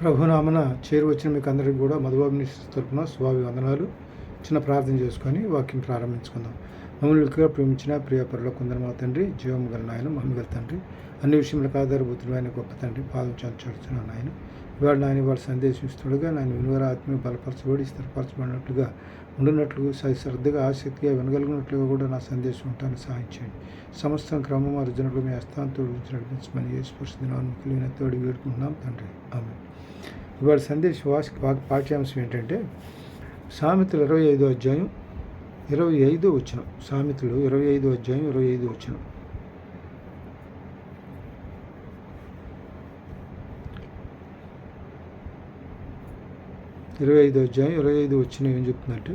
ప్రభునామన చేరువచ్చిన మీకు అందరికీ కూడా మధుబాబుని తరపున శుభాభివందనాలు. చిన్న ప్రార్థన చేసుకొని వాక్యం ప్రారంభించుకుందాం. మమ్మల్ని ఎక్కువగా ప్రేమించిన ప్రియ పరలోకందరు మా తండ్రి, జీవము గల నాయన, మహిమగల తండ్రి, అన్ని విషయంలో ఆధారభూతులైన గొప్ప తండ్రి, పాదం చాలుచున్నాను నాయన. ఇవాళ నాయన వాళ్ళు సందేశిస్తుడుగా నాయన వినువర ఆత్మీయ బలపరచబడి స్థిరపరచబడినట్లుగా ఉండినట్లు శ్రద్ధగా ఆసక్తిగా వినగలిగినట్లుగా కూడా నా సందేశం ఉంటాను సహాయం చేయండి. సమస్తం క్రమం అర్జునుడు మీ హస్తాంతో నడిపించమని యేసుపరిచిన తోడి వేడుకుంటున్నాం తండ్రి, ఆమె. ఇవాళ సందేశ పాఠ్యాంశం ఏంటంటే సామెతలు 25వ అధ్యాయం 25వ వచనం. సామెతలు 25వ అధ్యాయం 25వ వచనం. అధ్యాయం 25వ వచనం ఏం చెప్తుందంటే,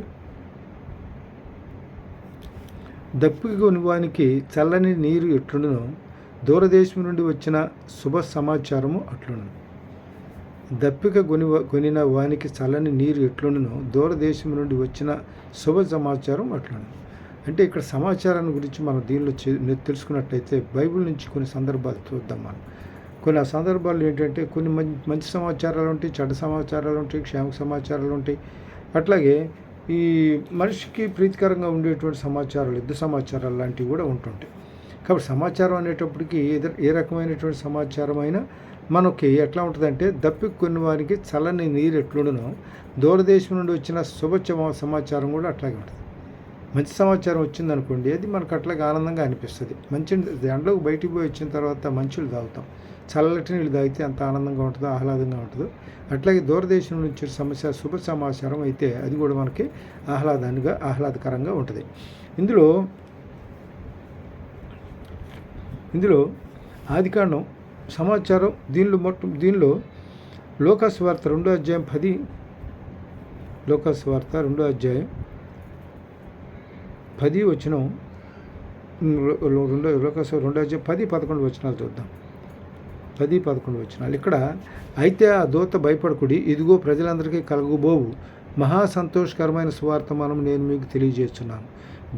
దప్పిక కొనివానికి చల్లని నీరు ఎట్లుండునో దూరదేశం నుండి వచ్చిన శుభ సమాచారము అట్లుండును. దప్పిక కొనిన వానికి చల్లని నీరు ఎట్లుండునో దూరదేశం నుండి వచ్చిన శుభ సమాచారం అట్లుండును. అంటే ఇక్కడ సమాచారాన్ని గురించి మనం దీనిలో తెలుసుకున్నట్లయితే బైబిల్ నుంచి కొన్ని సందర్భాలు చూద్దాం. మనం కొన్ని ఆ సందర్భాలు ఏంటంటే కొన్ని మంచి సమాచారాలు ఉంటాయి, చెడ్డ సమాచారాలు ఉంటాయి, క్షేమ సమాచారాలు ఉంటాయి. అట్లాగే ఈ మనిషికి ప్రీతికరంగా ఉండేటువంటి సమాచారాలు, యుద్ధ సమాచారాలు లాంటివి కూడా ఉంటుంటాయి. కాబట్టి సమాచారం అనేటప్పటికీ ఏ రకమైనటువంటి సమాచారం అయినా మనకి ఎట్లా ఉంటుందంటే, దప్పిక కొన్ని వారికి చల్లని నీరు ఎట్లుండునో దూరదేశం నుండి వచ్చిన శుభ సమాచారం కూడా అట్లాగే ఉంటుంది. మంచి సమాచారం వచ్చిందనుకోండి, అది మనకు అట్లాగే ఆనందంగా అనిపిస్తుంది. మంచి ఎండలోకి బయటికి పోయి వచ్చిన తర్వాత మంచులు తాగుతాం, చల్లటి నీళ్ళు తాగితే అంత ఆనందంగా ఉంటుందో, ఆహ్లాదంగా ఉంటుందో. అట్లాగే దూరదేశం నుంచి శుభ సమాచారం అయితే అది కూడా మనకి ఆహ్లాదకరంగా ఉంటుంది. ఇందులో ఆదికాండం సమాచారం దీనిలో లోకాసువార్త 2వ అధ్యాయం 10, లోకాసువార్త 2వ అధ్యాయం 10 వచనం, లోకాసువార్త 2వ అధ్యాయం 10-11 వచనాలు చూద్దాం. 10-11 వచనాలు. ఇక్కడ అయితే ఆ దూత భయపడకుడి, ఇదిగో ప్రజలందరికీ కలగబోవు మహా సంతోషకరమైన సువార్తమానం నేను మీకు తెలియజేస్తున్నాను.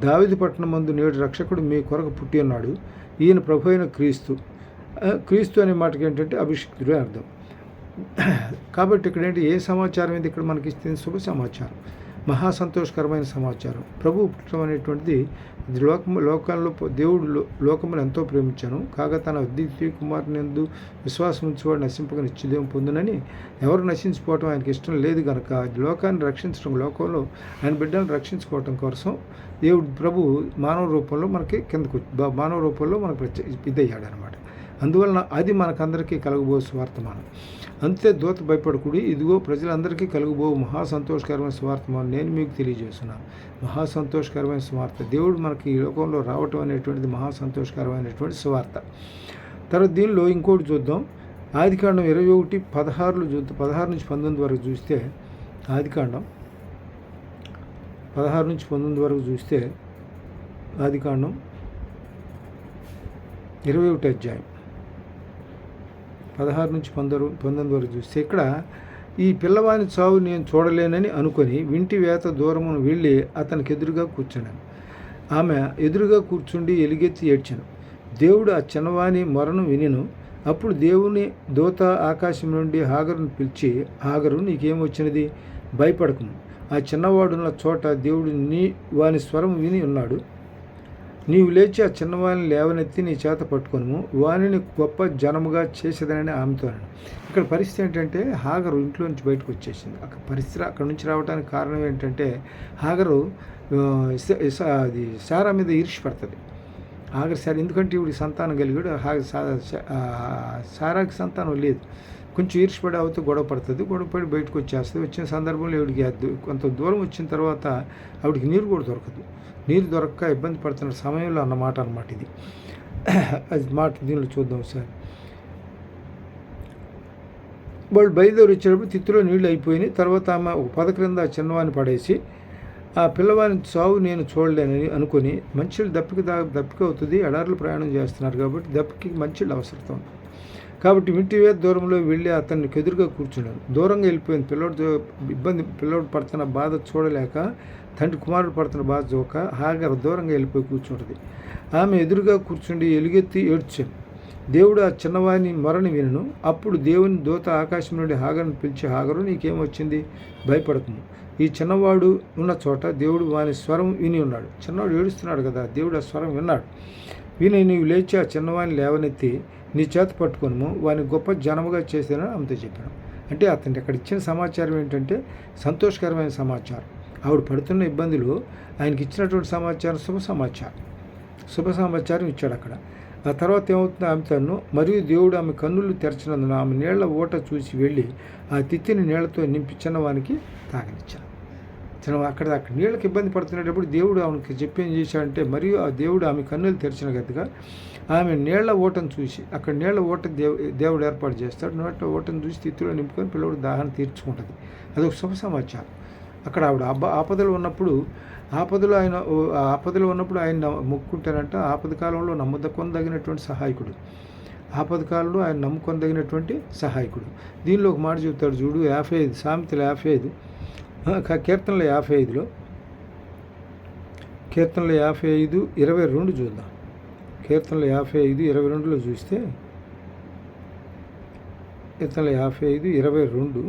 దావీదు పట్టణం మందు నేడు రక్షకుడు మీ కొరకు పుట్టి ఉన్నాడు. ఈయన ప్రభు అయిన క్రీస్తు అనే మాటకి ఏంటంటే అభిషిక్తుడు అని అర్థం. కాబట్టి ఇక్కడ ఏంటి, ఏ సమాచారం ఇది ఇక్కడ మనకి ఇస్తుంది? శుభ సమాచారం, మహా సంతోషకరమైన సమాచారం. ప్రభు పుట్టడం అనేటువంటిది లోకంలో దేవుడు లోకమును ఎంతో ప్రేమించాను, కాగా తన అద్వితీయ కుమారుని యందు విశ్వాసం ఉంచేవాడు నశింపక నిత్యజీవం పొందునని. ఎవరు నశించిపోవటం ఆయనకి ఇష్టం లేదు కనుక లోకాన్ని రక్షించడం, లోకంలో ఆయన బిడ్డలను రక్షించుకోవటం కోసం దేవుడు ప్రభు మానవ రూపంలో మనకి మానవ రూపంలో మనకు ఇదయ్యాడు అనమాట. అందువలన అది మనకందరికీ కలగబో స్వార్థమానం. అంతే దూత భయపడకుడి, ఇదిగో ప్రజలందరికీ కలుగుబో మహా సంతోషకరమైన స్వార్థమానం నేను మీకు తెలియజేస్తున్నాను. మహా సంతోషకరమైన స్వార్థ, దేవుడు మనకి ఈ లోకంలో రావటం అనేటువంటిది మహా సంతోషకరమైనటువంటి స్వార్థ. తర్వాత దీనిలో ఇంకోటి చూద్దాం. ఆదికాండం 21:16 చూద్దాం. 16 నుంచి 19 వరకు చూస్తే, ఆదికాండం 16 నుంచి 19 వరకు చూస్తే, ఆదికాండం 21వ అధ్యాయం 16 నుంచి 19 వరకు చూస్తే, ఇక్కడ ఈ పిల్లవాని చావు నేను చూడలేనని అనుకొని వింటి వేత దూరమును వెళ్ళి అతనికి ఎదురుగా కూర్చున్నాను. ఆమె ఎదురుగా కూర్చుండి ఎలుగెత్తి ఏడ్చాను. దేవుడు ఆ చిన్నవాని మొరను వినెను. అప్పుడు దేవుని దూత ఆకాశం నుండి హాగరును పిలిచి, హాగరు నీకేమొచ్చినది? భయపడకుము. ఆ చిన్నవాడున్న చోట దేవుడు వాని స్వరం విని ఉన్నాడు. నీవు లేచి ఆ చిన్నవాడిని లేవనెత్తి నీ చేత పట్టుకొనుము, వానిని గొప్ప జనముగా చేసేదనని ఆమెతో. ఇక్కడ పరిస్థితి ఏంటంటే, హాగరు ఇంట్లో నుంచి బయటకు వచ్చేసింది. అక్కడ నుంచి రావడానికి కారణం ఏంటంటే, హాగరు అది సారా మీద ఈర్ష్యపడుతుంది. హాగరు సార్ ఎందుకంటే ఇవిడికి సంతానం కలిగాడు, సారాకి సంతానం లేదు. కొంచెం ఈర్ష్యపడి అవుతూ గొడవ పడి బయటకు వచ్చేస్తుంది. వచ్చిన సందర్భంలో ఆవిడికి కొంత దూరం వచ్చిన తర్వాత ఆవిడికి నీరు కూడా దొరకదు. నీరు దొరక్క ఇబ్బంది పడుతున్న సమయంలో అన్నమాట ఇది. అది మాట దీనిలో చూద్దాం సార్. వాళ్ళు బయలుదేరి వచ్చేటప్పుడు తిత్తులో నీళ్ళు అయిపోయినాయి. తర్వాత ఆమె ఒక పొద క్రింద ఆ చిన్నవాడిని పడేసి, ఆ పిల్లవాడిని చావు నేను చూడలేనని అనుకొని, మంచిళ్ళు దప్పిక అవుతుంది, ఎడారులు ప్రయాణం చేస్తున్నారు కాబట్టి దప్పికి మంచిళ్ళు అవసరం ఉంది. కాబట్టి ఇంటి వేద దూరంలో వెళ్ళి అతనికి ఎదురుగా కూర్చున్నాడు. దూరంగా వెళ్ళిపోయింది. పిల్లోడు పడుతున్న బాధ చూడలేక, తండ్రి కుమారుడు పడుతున్న బాధ చూక హాగరు దూరంగా వెళ్ళిపోయి కూర్చుంటుంది. ఆమె ఎదురుగా కూర్చుండి ఎలుగెత్తి ఏడ్చాను. దేవుడు ఆ చిన్నవాని మొరని వినను. అప్పుడు దేవుని దూత ఆకాశం నుండి హాగరును పిలిచి, హాగరు నీకేమొచ్చింది, భయపడకము. ఈ చిన్నవాడు ఉన్న చోట దేవుడు వాని స్వరం విని ఉన్నాడు. చిన్నవాడు ఏడుస్తున్నాడు కదా, దేవుడు ఆ స్వరం విన్నాడు. విని నీవు లేచి ఆ చిన్నవాడిని లేవనెత్తి నీ చేత పట్టుకొనుము, వాని గొప్ప జనముగా చేసేనని ఆమెతో చెప్పాను. అంటే అతనికి అక్కడ ఇచ్చిన సమాచారం ఏంటంటే సంతోషకరమైన సమాచారం. ఆవిడ పడుతున్న ఇబ్బందులు ఆయనకి ఇచ్చినటువంటి సమాచారం శుభ సమాచారం ఇచ్చాడు అక్కడ. ఆ తర్వాత ఏమవుతుంది, ఆమె తను మరియు దేవుడు ఆమె కన్నులు తెరచినందున ఆమె నీళ్ల ఓట చూసి వెళ్ళి ఆ తిత్తిని నీళ్లతో నింపి చిన్నవానికి తాగనిచ్చాను. అక్కడ నీళ్ళకి ఇబ్బంది పడుతున్నప్పుడు దేవుడు ఆమెకి చెప్పి ఏం చేశాడంటే, మరియు ఆ దేవుడు ఆమె కన్నులు తెరిచిన గదిగా ఆమె నీళ్ల ఓటను చూసి, అక్కడ నీళ్ల ఓట దేవుడు ఏర్పాటు చేస్తాడు. నీళ్ల ఓటను చూసి తిత్తిలో నింపుకొని పిల్లడు దాహాన్ని తీర్చుకుంటుంది. అదొక శుభ సమాచారం. అక్కడ ఆవిడ ఆపదలు ఉన్నప్పుడు ఆయన మొక్కుంటారంట. ఆపద కాలంలో నమ్మదకొనదగినటువంటి సహాయకుడు. ఆపద కాలంలో ఆయన నమ్ముకొనదగినటువంటి సహాయకుడు. దీనిలో ఒక మాట చెబుతాడు చూడు, 55 సామెతలు 55 కీర్తనల 55లో కీర్తనల 55:22 చూద్దాం. కీర్తనల 55:22లో చూస్తే కీర్తనల 55:22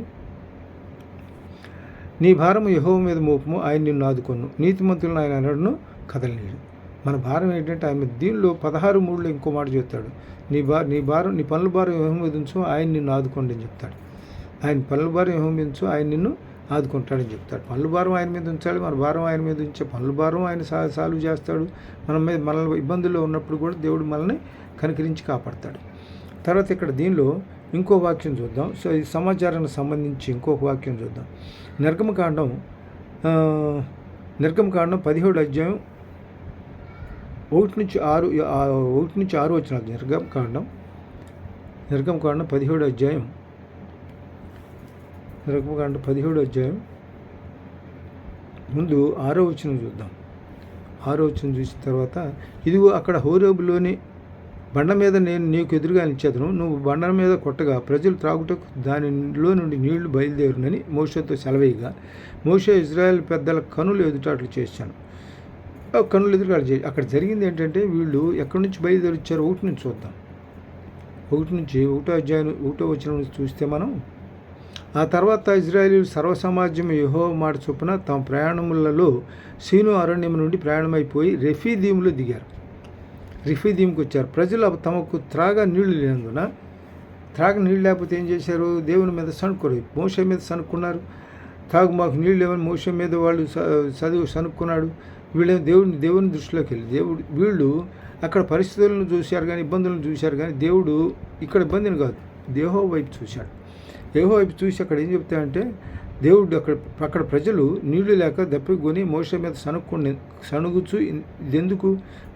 నీ భారము యెహోవా మీద మోపము, ఆయన నిన్ను ఆదుకొను, నీతిమంతులను ఆయన అనడును కదలనీయడు. మన భారం ఏంటంటే ఆయన దీనిలో 16:3లో ఇంకో మాట చెప్తాడు, నీ పనుల భారం యెహోవా మీద ఉంచు, ఆయన నిన్ను ఆదుకోండి అని చెప్తాడు. ఆయన పనుల భారం యెహోవా మీద ఉంచు, ఆయన నిన్ను ఆదుకుంటాడని చెప్తాడు. పనుల భారం ఆయన మీద ఉంచాలి, మన భారం ఆయన మీద ఉంచే పనుల భారం ఆయన సాల్వ్ చేస్తాడు. మన ఇబ్బందుల్లో ఉన్నప్పుడు కూడా దేవుడు మనల్ని కనికరించి కాపాడతాడు. తర్వాత ఇక్కడ దీనిలో ఇంకో వాక్యం చూద్దాం. సో ఈ సమాచారానికి సంబంధించి ఇంకొక వాక్యం చూద్దాం. నిర్గమకాండం 17 అధ్యాయం 1-6 వచనాలు. నిర్గమకాండం 17 అధ్యాయం నిర్గమకాండం 17 అధ్యాయం ముందు 6వ వచనం చూద్దాం. 6వ వచనం చూసిన తర్వాత, ఇదిగో అక్కడ హోరేబులోని బండ మీద నేను నీకు ఎదురుగా నిలిచేదను, నువ్వు బండ మీద కొట్టగా ప్రజలు త్రాగుటకు దానిలో నుండి నీళ్లు బయలుదేరునని మోషేతో సెలవేయగా, మోషే ఇజ్రాయెల్ పెద్దల కనులు ఎదుటాట్లు చేశాను. కనులు ఎదురుగా అక్కడ జరిగింది ఏంటంటే, వీళ్ళు ఎక్కడి నుంచి బయలుదేరి వచ్చారో 1 నుంచి చూద్దాం. 1 అధ్యాయం 1వ వచనం నుంచి చూస్తే మనం, ఆ తర్వాత ఇజ్రాయేలీయులు సర్వసమాజం యెహోవా మాట చొప్పున తమ ప్రయాణములలో సీను అరణ్యం నుండి ప్రయాణమైపోయి రెఫీదీములో దిగారు. రెఫీదీంకి వచ్చారు. ప్రజలు తమకు త్రాగ నీళ్లు లేనందున, నీళ్ళు లేకపోతే ఏం చేశారు, దేవుని మీద సనుక్కోరు. మోషే మీద సనుక్కున్నారు. మాకు నీళ్ళు లేవని మోషే మీద వాళ్ళు సనుక్కున్నాడు. వీళ్ళేమో దేవుని దృష్టిలోకి వెళ్ళి వీళ్ళు అక్కడ పరిస్థితులను చూశారు కానీ, ఇబ్బందులను చూశారు కానీ, దేవుడు ఇక్కడ ఇబ్బందిని కాదు, యెహోవా వైపు చూశాడు. యెహోవా వైపు చూసి అక్కడ ఏం చెప్తాడంటే, దేవుడు అక్కడ ప్రజలు నీళ్లు లేక దప్పికొని మోషే మీద సనుగుచు, ఇదెందుకు,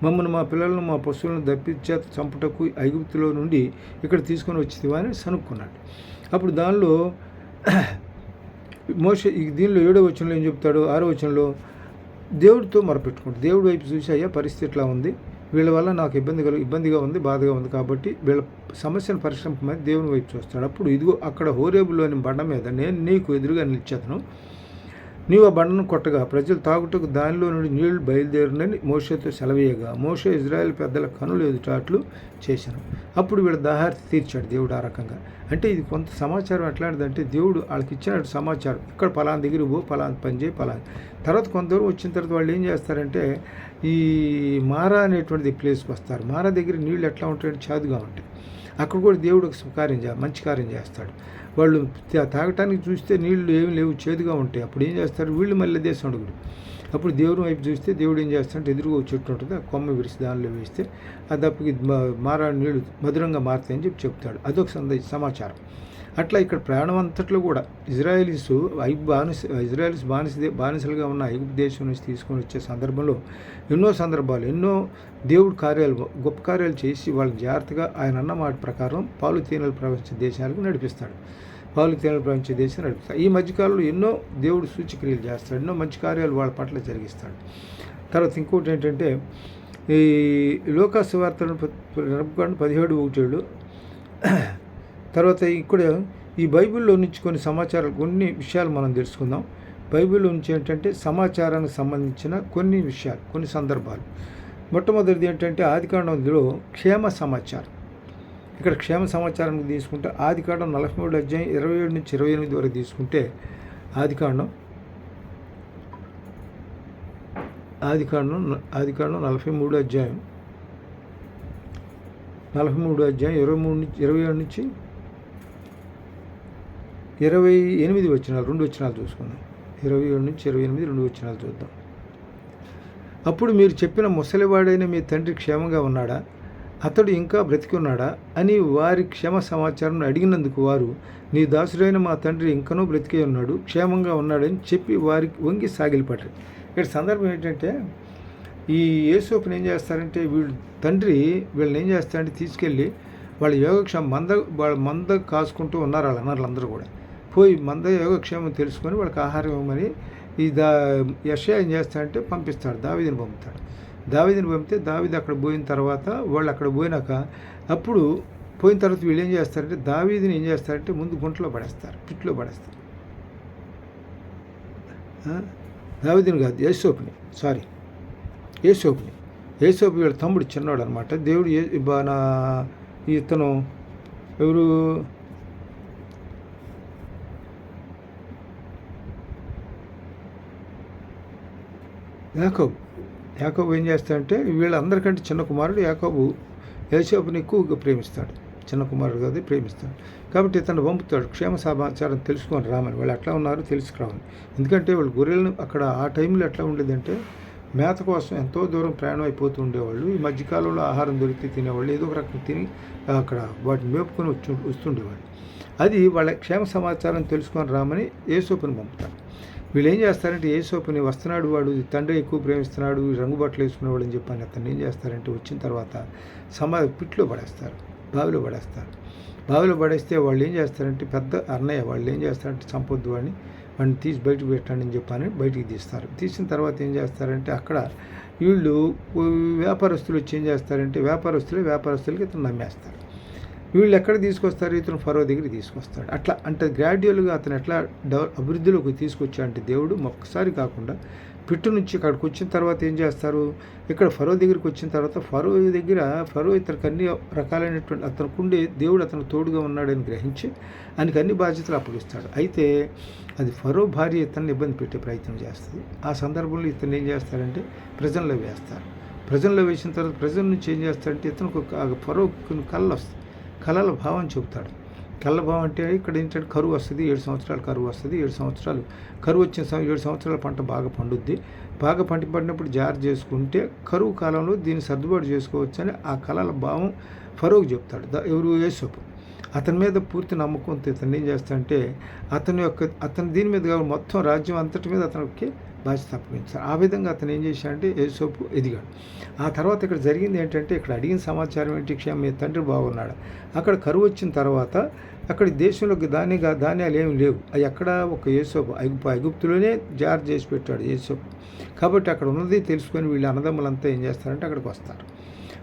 మమ్మల్ని మా పిల్లలను మా పశువులను దప్పిచేత చంపుటకు ఐగుప్తులో నుండి ఇక్కడ తీసుకొని వచ్చింది అని సనుక్కున్నాడు. అప్పుడు దానిలో మోషే దీనిలో 7వ వచనంలో ఏం చెప్తాడు, 6వ వచనంలో దేవుడితో మొరపెట్టుకుంటాడు. దేవుడి వైపు చూసి, అయ్యా పరిస్థితి ఇట్లా ఉంది, వీళ్ళ వల్ల నాకు ఇబ్బందిగా ఉంది, బాధగా ఉంది, కాబట్టి వీళ్ళ సమస్యను పరిష్కరింపమని దేవుని వైపు చూస్తాడు. అప్పుడు ఇదిగో అక్కడ హోరేబులోని బండ మీద నేను నీకు ఎదురుగా నిలిచేదను, నీవు ఆ బండను కొట్టగా ప్రజలు తాగుటకు దానిలో నుండి నీళ్లు బయలుదేరునని మోషేతో సెలవేయగా, మోషే ఇజ్రాయెల్ పెద్దల కనులు ఎదుటాట్లు చేశాను. అప్పుడు వీళ్ళ దాహార్తి తీర్చాడు దేవుడు ఆ రకంగా. అంటే ఇది కొంత సమాచారం ఎట్లాంటిదంటే, దేవుడు వాళ్ళకి ఇచ్చిన సమాచారం, ఇక్కడ పలానా దగ్గర పలానా పని చేయి పలానా. తర్వాత కొంత దూరం వచ్చిన తర్వాత వాళ్ళు ఏం చేస్తారంటే, ఈ మారా అనేటువంటిది ప్లేస్కి వస్తారు. మారా దగ్గర నీళ్ళు ఎట్లా ఉంటాయంటే చాదుగా ఉంటాయి. అక్కడ కూడా దేవుడు ఒక మంచి కార్యం చేస్తాడు. వాళ్ళు తాగటానికి చూస్తే నీళ్లు ఏమి లేవు, చేదుగా ఉంటాయి. అప్పుడు ఏం చేస్తారు, వీళ్ళు మళ్ళీ దేశం అడుగుడు. అప్పుడు దేవుని వైపు చూస్తే దేవుడు ఏం చేస్తాడంటే, ఎదురుగా చెట్టు ఉంటుంది, ఆ కొమ్మ విరిసి దానిలో వేస్తే ఆ దప్పకి మారా నీళ్లు మధురంగా మారుతాయని చెప్తాడు. అదొక సమాచారం. అట్లా ఇక్కడ ప్రయాణం అంతట్లో కూడా ఇజ్రాయేలీస్ బానిసలుగా ఉన్న ఐగుప్తు దేశం నుంచి తీసుకొని వచ్చే సందర్భంలో ఎన్నో దేవుడు గొప్ప కార్యాలు చేసి వాళ్ళని జాగ్రత్తగా ఆయన అన్న మాట ప్రకారం పాలు తేనెలు ప్రవహించే దేశాలకు నడిపిస్తాడు. ఈ మధ్యకాలంలో ఎన్నో దేవుడు సూచక్రియలు చేస్తాడు, ఎన్నో మంచి కార్యాలు వాళ్ళ పట్ల జరిగిస్తాడు. తర్వాత ఇంకోటి ఏంటంటే, ఈ లోకాసు వార్తలను 17:17 తర్వాత ఇక్కడ ఈ బైబిల్లో నుంచి కొన్ని విషయాలు మనం తెలుసుకుందాం. బైబిల్లో నుంచి ఏంటంటే సమాచారానికి సంబంధించిన కొన్ని విషయాలు, కొన్ని సందర్భాలు. మొట్టమొదటిది ఏంటంటే ఆదికాండంలో క్షేమ సమాచారం. ఇక్కడ క్షేమ సమాచారానికి తీసుకుంటే ఆదికాండం 43 అధ్యాయం 27 నుంచి 28 వరకు తీసుకుంటే ఆదికాండం 43 అధ్యాయం 27 నుంచి 28 వచనాలు, 2 వచనాలు చూసుకుందాం. 27 నుంచి 28 2 వచనాలు చూద్దాం. అప్పుడు మీరు చెప్పిన ముసలివాడైన మీ తండ్రి క్షేమంగా ఉన్నాడా, అతడు ఇంకా బ్రతికి ఉన్నాడా అని వారి క్షేమ సమాచారం అడిగినందుకు వారు, నీ దాసుడైన మా తండ్రి ఇంకనూ బ్రతికే ఉన్నాడు, క్షేమంగా ఉన్నాడని చెప్పి వారికి వంగి సాగిలిపడ్డారు. ఇక్కడ సందర్భం ఏంటంటే, ఈ యేసోపుని ఏం చేస్తారంటే తండ్రి వీళ్ళని ఏం చేస్తారంటే తీసుకెళ్ళి వాళ్ళ యోగక్షేమం వాళ్ళ మంద కాసుకుంటూ ఉన్నారు వాళ్ళందరూ కూడా. పోయి మంద యోగక్షేమం తెలుసుకొని వాళ్ళకి ఆహారం ఇవ్వమని ఈ యెషయా ఏం చేస్తాడంటే పంపిస్తాడు, దావీదుని పంపుతాడు. దావీదుని పంపితే దావీదు అక్కడ పోయిన తర్వాత వాళ్ళు అక్కడ పోయినాక అప్పుడు పోయిన తర్వాత వీళ్ళు ఏం చేస్తారంటే దావీదుని ఏం చేస్తారంటే ముందు గుంటలో పడేస్తారు, పిట్లో పడేస్తారు. దావీదుని కాదు, యేసోపు వీళ్ళ తమ్ముడు చిన్నవాడు అనమాట. దేవుడు ఇతను ఎవరు, యాకోబు ఏం చేస్తాడంటే వీళ్ళందరికంటే చిన్న కుమారుడు యాకోబు యేసోపుని ఎక్కువగా ప్రేమిస్తాడు, చిన్న కుమారుడు కాదు ప్రేమిస్తాడు. కాబట్టి ఇతను పంపుతాడు క్షేమ సమాచారం తెలుసుకొని రామని, వాళ్ళు ఎట్లా ఉన్నారో తెలుసుకురామని. ఎందుకంటే వాళ్ళు గొర్రెలను అక్కడ ఆ టైంలో ఎట్లా ఉండేదంటే మేత కోసం ఎంతో దూరం ప్రయాణం అయిపోతూ ఉండేవాళ్ళు. ఈ మధ్యకాలంలో ఆహారం దొరికితే తినేవాళ్ళు, ఏదో ఒక రకం తిని అక్కడ వాటిని మేపుకొని వస్తుండేవాళ్ళు. అది వాళ్ళ క్షేమ సమాచారం తెలుసుకొని రామని యేసోపుని పంపుతారు. వీళ్ళు ఏం చేస్తారంటే యేసోపుని వస్తున్నాడు, వాడు తండ్రి ఎక్కువ ప్రేమిస్తున్నాడు, రంగు బట్టలు వేసుకునేవాడు అని చెప్పని అతను ఏం చేస్తారంటే వచ్చిన తర్వాత పిట్లో పడేస్తారు, బావిలో పడేస్తే వాళ్ళు ఏం చేస్తారంటే పెద్ద అన్నయ్య వాళ్ళు ఏం చేస్తారంటే చంపొద్దు వాడిని తీసి బయటకు పెట్టండి అని చెప్పని బయటికి తీస్తారు. తీసిన తర్వాత ఏం చేస్తారంటే అక్కడ వీళ్ళు వ్యాపారస్తులు వచ్చి ఏం చేస్తారంటే వ్యాపారస్తులకి ఇతను నమ్మేస్తారు. వీళ్ళు ఎక్కడ తీసుకొస్తారు, ఇతను ఫరో దగ్గరికి తీసుకొస్తాడు. అట్లా అంటే గ్రాడ్యువల్గా అతను ఎట్లా అభివృద్ధిలోకి తీసుకొచ్చాడంటే దేవుడు ఒక్కసారి కాకుండా పిట్టు నుంచి ఇక్కడికి వచ్చిన తర్వాత ఏం చేస్తారు, ఇక్కడ ఫరో దగ్గరికి వచ్చిన తర్వాత ఫరో ఇతనికి అన్ని రకాలైనటువంటి అతనుకుండే దేవుడు అతను తోడుగా ఉన్నాడని గ్రహించి ఆయనకి అన్ని బాధ్యతలు అప్పగిస్తాడు. అయితే అది ఫరో భార్య ఇతన్ని ఇబ్బంది పెట్టే ప్రయత్నం చేస్తుంది. ఆ సందర్భంలో ఇతను ఏం చేస్తారంటే ప్రజల్లో వేస్తారు. ప్రజల్లో వేసిన తర్వాత ప్రజల నుంచి ఏం చేస్తారంటే ఇతను ఫరో కళ్ళు వస్తుంది, కళల భావం చెబుతాడు. కళ్ళ భావం అంటే ఇక్కడ ఏంటంటే కరువు వస్తుంది, 7 సంవత్సరాలు కరువు వస్తుంది. 7 సంవత్సరాలు కరువు వచ్చిన 7 సంవత్సరాల పంట బాగా పండుద్ది. బాగా పడినప్పుడు జాగ్రత్త చేసుకుంటే కరువు కాలంలో దీన్ని సర్దుబాటు చేసుకోవచ్చని ఆ కళల భావం ఫరోకు చెప్తాడు. ఎవరు, యేసోపు. అతని మీద పూర్తి నమ్మకంతో ఇతను ఏం చేస్తాడంటే అతని దీని మీద మొత్తం రాజ్యం అంతటి మీద అతనికి బాధ్యత అప్పగించారు. ఆ విధంగా అతను ఏం చేశాడంటే యేసోపు ఎదిగాడు. ఆ తర్వాత ఇక్కడ జరిగింది ఏంటంటే ఇక్కడ అడిగిన సమాచారం ఏంటి, మీ తండ్రి బాగున్నాడు. అక్కడ కరువు వచ్చిన తర్వాత అక్కడ దేశంలో ధాన్యాలు ఏమి లేవు. అవి ఎక్కడ ఒక యేసోపు ఐగుప్తులోనే జార్ చేసి పెట్టాడు యేసోపు. కాబట్టి అక్కడ ఉన్నది తెలుసుకొని వీళ్ళు అన్నదమ్ములంతా ఏం చేస్తారంటే అక్కడికి వస్తారు.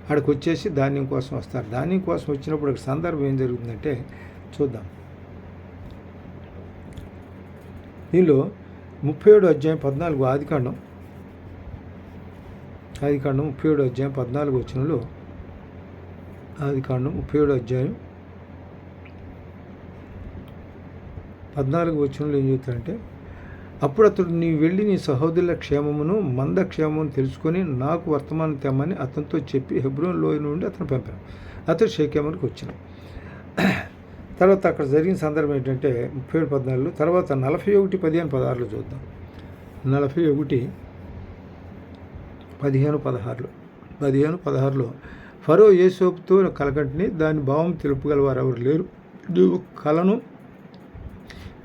అక్కడికి వచ్చేసి ధాన్యం కోసం వస్తారు. ధాన్యం కోసం వచ్చినప్పుడు ఒక సందర్భం ఏం జరుగుతుందంటే చూద్దాం. దీనిలో 37 అధ్యాయం 14 ఆదికాండం 37 అధ్యాయం 14 వచనంలో ఆదికాండం 37 అధ్యాయం 14 వచనంలో ఏం చెప్తారంటే, అప్పుడు అతడు నీవు వెళ్ళి నీ సహోదరుల క్షేమమును మంద క్షేమమును తెలుసుకొని నాకు వర్తమానం తెమ్మని అతనితో చెప్పి హెబ్రోన్ లోయ నుండి అతను పంపాను. అతడు షేకెమునకు వచ్చాను. తర్వాత అక్కడ జరిగిన సందర్భం ఏంటంటే 37:14 తర్వాత 41:15-16 చూద్దాం. 41:15-16 ఫరో యేసోపుతో కలకంటిని దాని భావం తెలుపగలవారు ఎవరు లేరు. నీవు కలను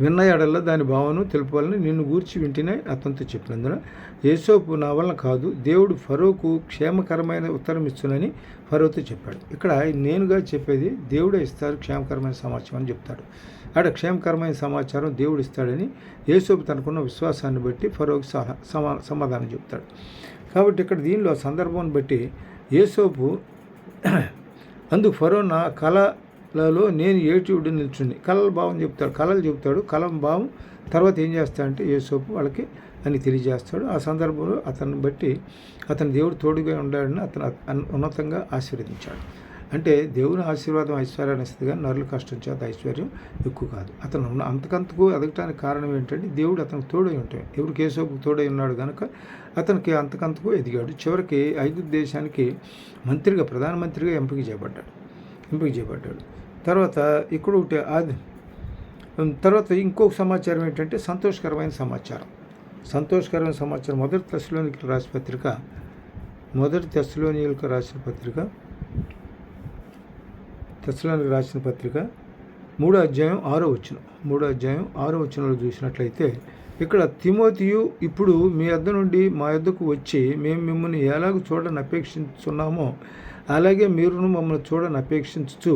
విన్న ఎడల్లో దాని భావను తెలుపాలని నిన్ను గూర్చి వింటేనే అతనితో చెప్పినందున యేసోపు నా వలన కాదు, దేవుడు ఫరోకు క్షేమకరమైన ఉత్తరం ఇస్తునని ఫరోతో చెప్పాడు. ఇక్కడ నేనుగా చెప్పేది దేవుడే ఇస్తారు క్షేమకరమైన సమాచారం అని చెప్తాడు. అక్కడ క్షేమకరమైన సమాచారం దేవుడు ఇస్తాడని యేసోపు తనకున్న విశ్వాసాన్ని బట్టి ఫరోకి సమాధానం చెప్తాడు. కాబట్టి ఇక్కడ దీనిలో సందర్భాన్ని బట్టి యేసోపు అందుకు ఫరో నా కళలలో నేను ఏటీవుడు నిల్చుండి కళల భావం చెప్తాడు, కళలు చెప్తాడు. కళ భావం తర్వాత ఏం చేస్తాడంటే యేసోపు వాళ్ళకి అని తెలియజేస్తాడు. ఆ సందర్భంలో అతన్ని బట్టి అతని దేవుడు తోడుగా ఉండాడని అతను ఉన్నతంగా ఆశీర్వదించాడు. అంటే దేవుని ఆశీర్వాదం ఐశ్వర్యాన్ని ఇస్తుంది, కానీ నరుల కష్టం చేత ఐశ్వర్యం ఎక్కువ కాదు. అతను అంతకంతకు ఎదగటానికి కారణం ఏంటంటే దేవుడు అతనికి తోడై ఉంటాయి. ఎవరికి యేసోపుకు తోడై ఉన్నాడు కనుక అతనికి అంతకంతకు ఎదిగాడు. చివరికి ఐగుప్తు దేశానికి మంత్రిగా, ప్రధానమంత్రిగా ఎంపిక చేయబడ్డాడు. తర్వాత ఇక్కడ ఒకటి తర్వాత ఇంకొక సమాచారం ఏంటంటే సంతోషకరమైన సమాచారం. మొదటి తెస్సలోనికీయులకు రాసిన పత్రిక 3వ అధ్యాయం 6వ వచనంలో చూసినట్లయితే ఇక్కడ తిమోతియు ఇప్పుడు మీ యొద్ద నుండి మా యొద్దకు వచ్చి మేము మిమ్మల్ని ఎలాగ చూడని అపేక్షిస్తున్నామో అలాగే మీరును మమ్మల్ని చూడని అపేక్షించు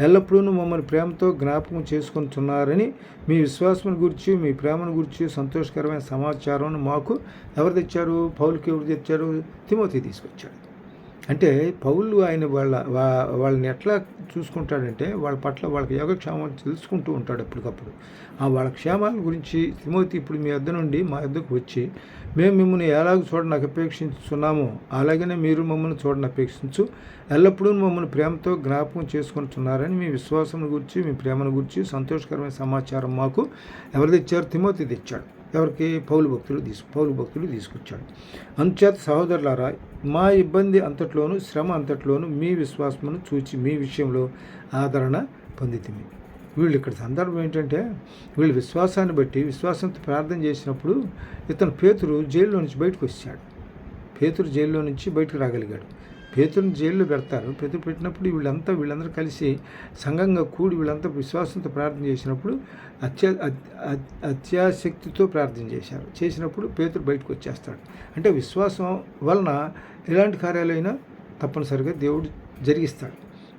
ఎల్లప్పుడూ మమ్మల్ని ప్రేమతో జ్ఞాపకం చేసుకుంటున్నారని మీ విశ్వాసం గురించి, మీ ప్రేమను గురించి సంతోషకరమైన సమాచారం మాకు ఎవరు తెచ్చారు? పౌలుకి ఎవరు తెచ్చారు? తిమోతి తీసుకొచ్చాడు. అంటే పౌలు ఆయన వాళ్ళని ఎట్లా చూసుకుంటాడంటే వాళ్ళ పట్ల వాళ్ళకి యోగక్షేమాలు తెలుసుకుంటూ ఉంటాడు ఎప్పటికప్పుడు. వాళ్ళ క్షేమాల గురించి తిమోతి ఇప్పుడు మీ యొద్ద నుండి మా యొద్దకు వచ్చి మేము మిమ్మల్ని ఎలాగ చూడని అపేక్షిస్తున్నామో అలాగనే మీరు మమ్మల్ని చూడని అపేక్షించు ఎల్లప్పుడూ మమ్మల్ని ప్రేమతో జ్ఞాపకం చేసుకుంటున్నారని మీ విశ్వాసం గురించి, మీ ప్రేమను గురించి సంతోషకరమైన సమాచారం మాకు ఎవరు తెచ్చారు? తిమోతి తెచ్చాడు. ఎవరికి? పౌలు భక్తులు తీసుకొచ్చాడు. అందుచేత సహోదరులారా, మా ఇబ్బంది అంతట్లోనూ శ్రమ అంతట్లోనూ మీ విశ్వాసమును చూచి మీ విషయంలో ఆదరణ పొందితిమి. వీళ్ళు ఇక్కడ సందర్భం ఏంటంటే వీళ్ళు విశ్వాసాన్ని బట్టి విశ్వాసంతో ప్రార్థన చేసినప్పుడు ఇతను పేతురు జైల్లో నుంచి బయటకు వచ్చాడు. జైల్లో నుంచి బయటకు రాగలిగాడు. పేతురుని జైల్లో పెడతారు. పేతురు పెట్టినప్పుడు వీళ్ళందరూ కలిసి సంఘంగా కూడి వీళ్ళంతా విశ్వాసంతో ప్రార్థన చేసినప్పుడు అత్యాశక్తితో ప్రార్థన చేసినప్పుడు పేతురు బయటకు వచ్చేస్తాడు. అంటే విశ్వాసం వలన ఎలాంటి కార్యాలైనా తప్పనిసరిగా దేవుడు జరిగిస్తాడు.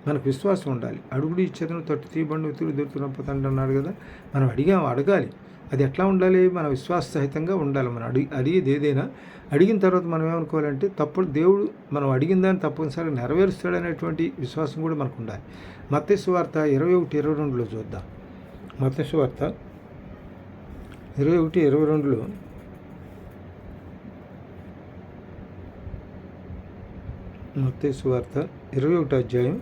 మనకు విశ్వాసం ఉండాలి. అడుగుడు ఇచ్చేతను తట్టు తీబండు వెతులు దొరుకుతున్న పొతండి అన్నాడు కదా. మనం అడగాలి. అది ఎట్లా ఉండాలి? మన విశ్వాస సహితంగా ఉండాలి. మనం అడిగేది ఏదైనా అడిగిన తర్వాత మనం ఏమనుకోవాలంటే దేవుడు మనం అడిగిన దాన్ని తప్పనిసరిగా నెరవేరుస్తాడు అనేటువంటి విశ్వాసం కూడా మనకు ఉండాలి. మత్తయి సువార్త 21:22లో చూద్దాం. మత్తయి సువార్త 21:22లో మత్తయి సువార్త 21వ అధ్యాయం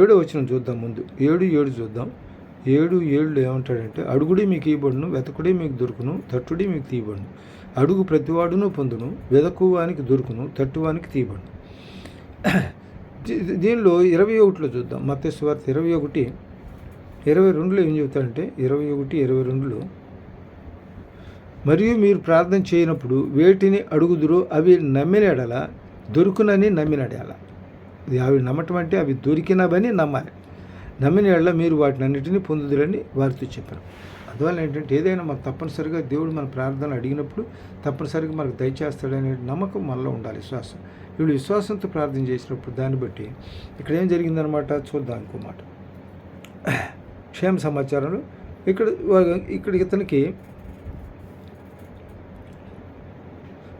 7వ వచనం చూద్దాం. ముందు 7 చూద్దాం. 7:7లో ఏమంటాడంటే అడుగుడి మీకు ఇవ్వబడును, వెతకుడి మీకు దొరుకును, తట్టుడి మీకు తీయబడును. అడుగు ప్రతివాడును పొందును, వెదకువానికి దొరుకును, తట్టువానికి తీయబడును. దీనిలో 21లో చూద్దాం. మత్తయి సువార్త 21:22లో ఏం చెబుతాడంటే 21:22లో మరియు మీరు ప్రార్థన చేయనప్పుడు వేటిని అడుగుదురో అవి నమ్మిన ఎడల దొరుకునని నమ్మిన ఎడల. అవి నమ్మటం అంటే అవి దొరికినవని నమ్మాలి. నమ్మిన ఎడల మీరు వాటిని అన్నిటినీ పొందుదురని వారితో చెప్పారు. అందువల్ల ఏంటంటే ఏదైనా మనకు తప్పనిసరిగా దేవుడు మన ప్రార్థనలు అడిగినప్పుడు తప్పనిసరిగా మనకు దయచేస్తాడనే నమ్మకం మనలో ఉండాలి, విశ్వాసం. వీళ్ళు విశ్వాసంతో ప్రార్థన చేసినప్పుడు దాన్ని బట్టి ఇక్కడ ఏం జరిగిందనమాట చూద్దాం. ఇంకో మాట క్షేమ సమాచారంలో ఇక్కడ ఇతనికి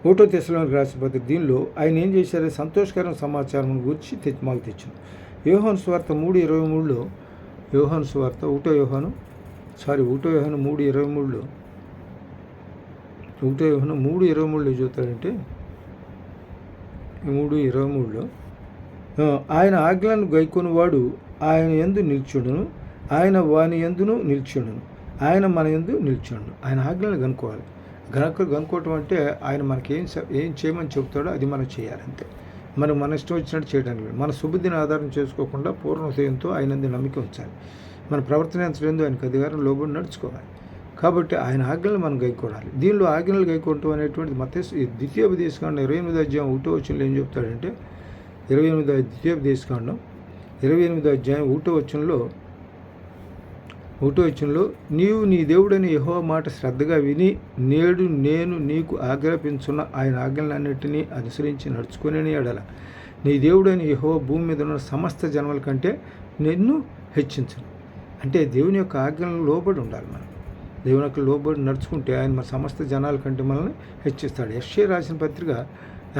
1వ తెస్సలోనికీయులకు రాసిన పత్రిక దీనిలో ఆయన ఏం చేశారు? సంతోషకరమైన సమాచారం గురించి మాకు తెచ్చాను. యోహాను సువార్త 3:23లో 1వ యోహాను 3:23లో చూస్తాడంటే 3:23లో ఆయన ఆజ్ఞలను గైకొనివాడు ఆయన యందు నిల్చుండును, ఆయన వాని యందును నిల్చుండును, ఆయన మన యందు నిల్చుండును. ఆయన ఆజ్ఞలను కనుక్కోవాలి. కనుక్కోవటం అంటే ఆయన మనకి ఏం చేయమని చెబుతాడో అది మనం చేయాలంతే. మన ఇష్టం వచ్చినట్టు చేయడానికి మన సుబుద్ధిని ఆధారం చేసుకోకుండా పూర్ణ హృదయంతో ఆయనందు నమ్మిక ఉంచాలి. మన ప్రవర్తన ఎంతలేందో ఆయనకు అధికారం లోబడి నడుచుకోవాలి. కాబట్టి ఆయన ఆజ్ఞలు మనం గైకోవాలి. దీనిలో ఆజ్ఞలు గైకోవటం అనేటువంటి మత్తయి ద్వితీయోపదేశకాండం 28వ అధ్యాయం 1వ వచనంలో ఏం చెప్తాడంటే 28వ ద్వితీయోపదేశకాండం 28వ అధ్యాయం 1వ వచనంలో నీవు నీ దేవుడైన యెహోవా మాట శ్రద్ధగా విని నేడు నేను నీకు ఆజ్ఞాపించున్న ఆయన ఆజ్ఞలన్నిటినీ అనుసరించి నడుచుకునే ఎడల నీ దేవుడైన యెహోవా భూమి మీద ఉన్న సమస్త జన్మల కంటే నిన్ను హెచ్చించను. అంటే దేవుని యొక్క ఆజ్ఞలను లోబడి ఉండాలి. మనం దేవుని యొక్క లోబడి నడుచుకుంటే ఆయన మన సమస్త జనాల కంటే మనల్ని హెచ్చిస్తాడు. యెషయా రాసిన పత్రిక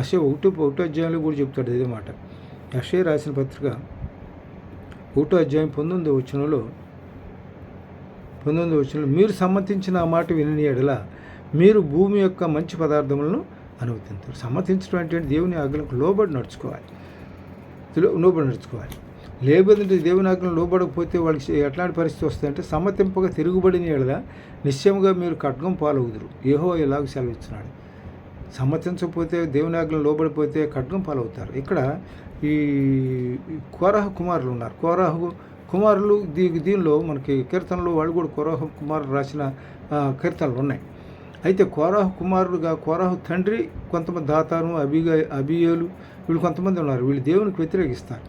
1వ అధ్యాయంలో కూడా చెప్తాడు ఇదే మాట. యెషయా రాసిన పత్రిక 1వ అధ్యాయం 19వ వచనంలో మీరు సమ్మతించిన ఆ మాట వినని ఎడల మీరు భూమి యొక్క మంచి పదార్థములను అనుమతించారు. సమ్మతించడం అంటే దేవుని ఆజ్ఞలకు లోబడి నడుచుకోవాలి. లేదంటే దేవుని ఆజ్ఞలు లోబడకపోతే వాళ్ళకి ఎట్లాంటి పరిస్థితి వస్తుందంటే సమ్మతింపగా తిరుగుబడిన ఎడల నిశ్చయముగా మీరు ఖడ్గం పాలవుదురు. యెహోవా ఇలాగ సెలవిస్తున్నాడు. సమ్మతించకపోతే దేవుని ఆజ్ఞలు లోబడిపోతే ఖడ్గం పాలవుతారు. ఇక్కడ ఈ కోరాహు కుమారులు ఉన్నారు. కోరాహు కుమారులు దీనిలో మనకి కీర్తనలు వాళ్ళు కూడా కోరాహు కుమారులు రాసిన కీర్తనలు ఉన్నాయి. అయితే కోరాహు కుమారుడుగా కోరాహు తండ్రి కొంతమంది దాతాను అబియేలు వీళ్ళు కొంతమంది ఉన్నారు. వీళ్ళు దేవునికి వ్యతిరేకిస్తారు.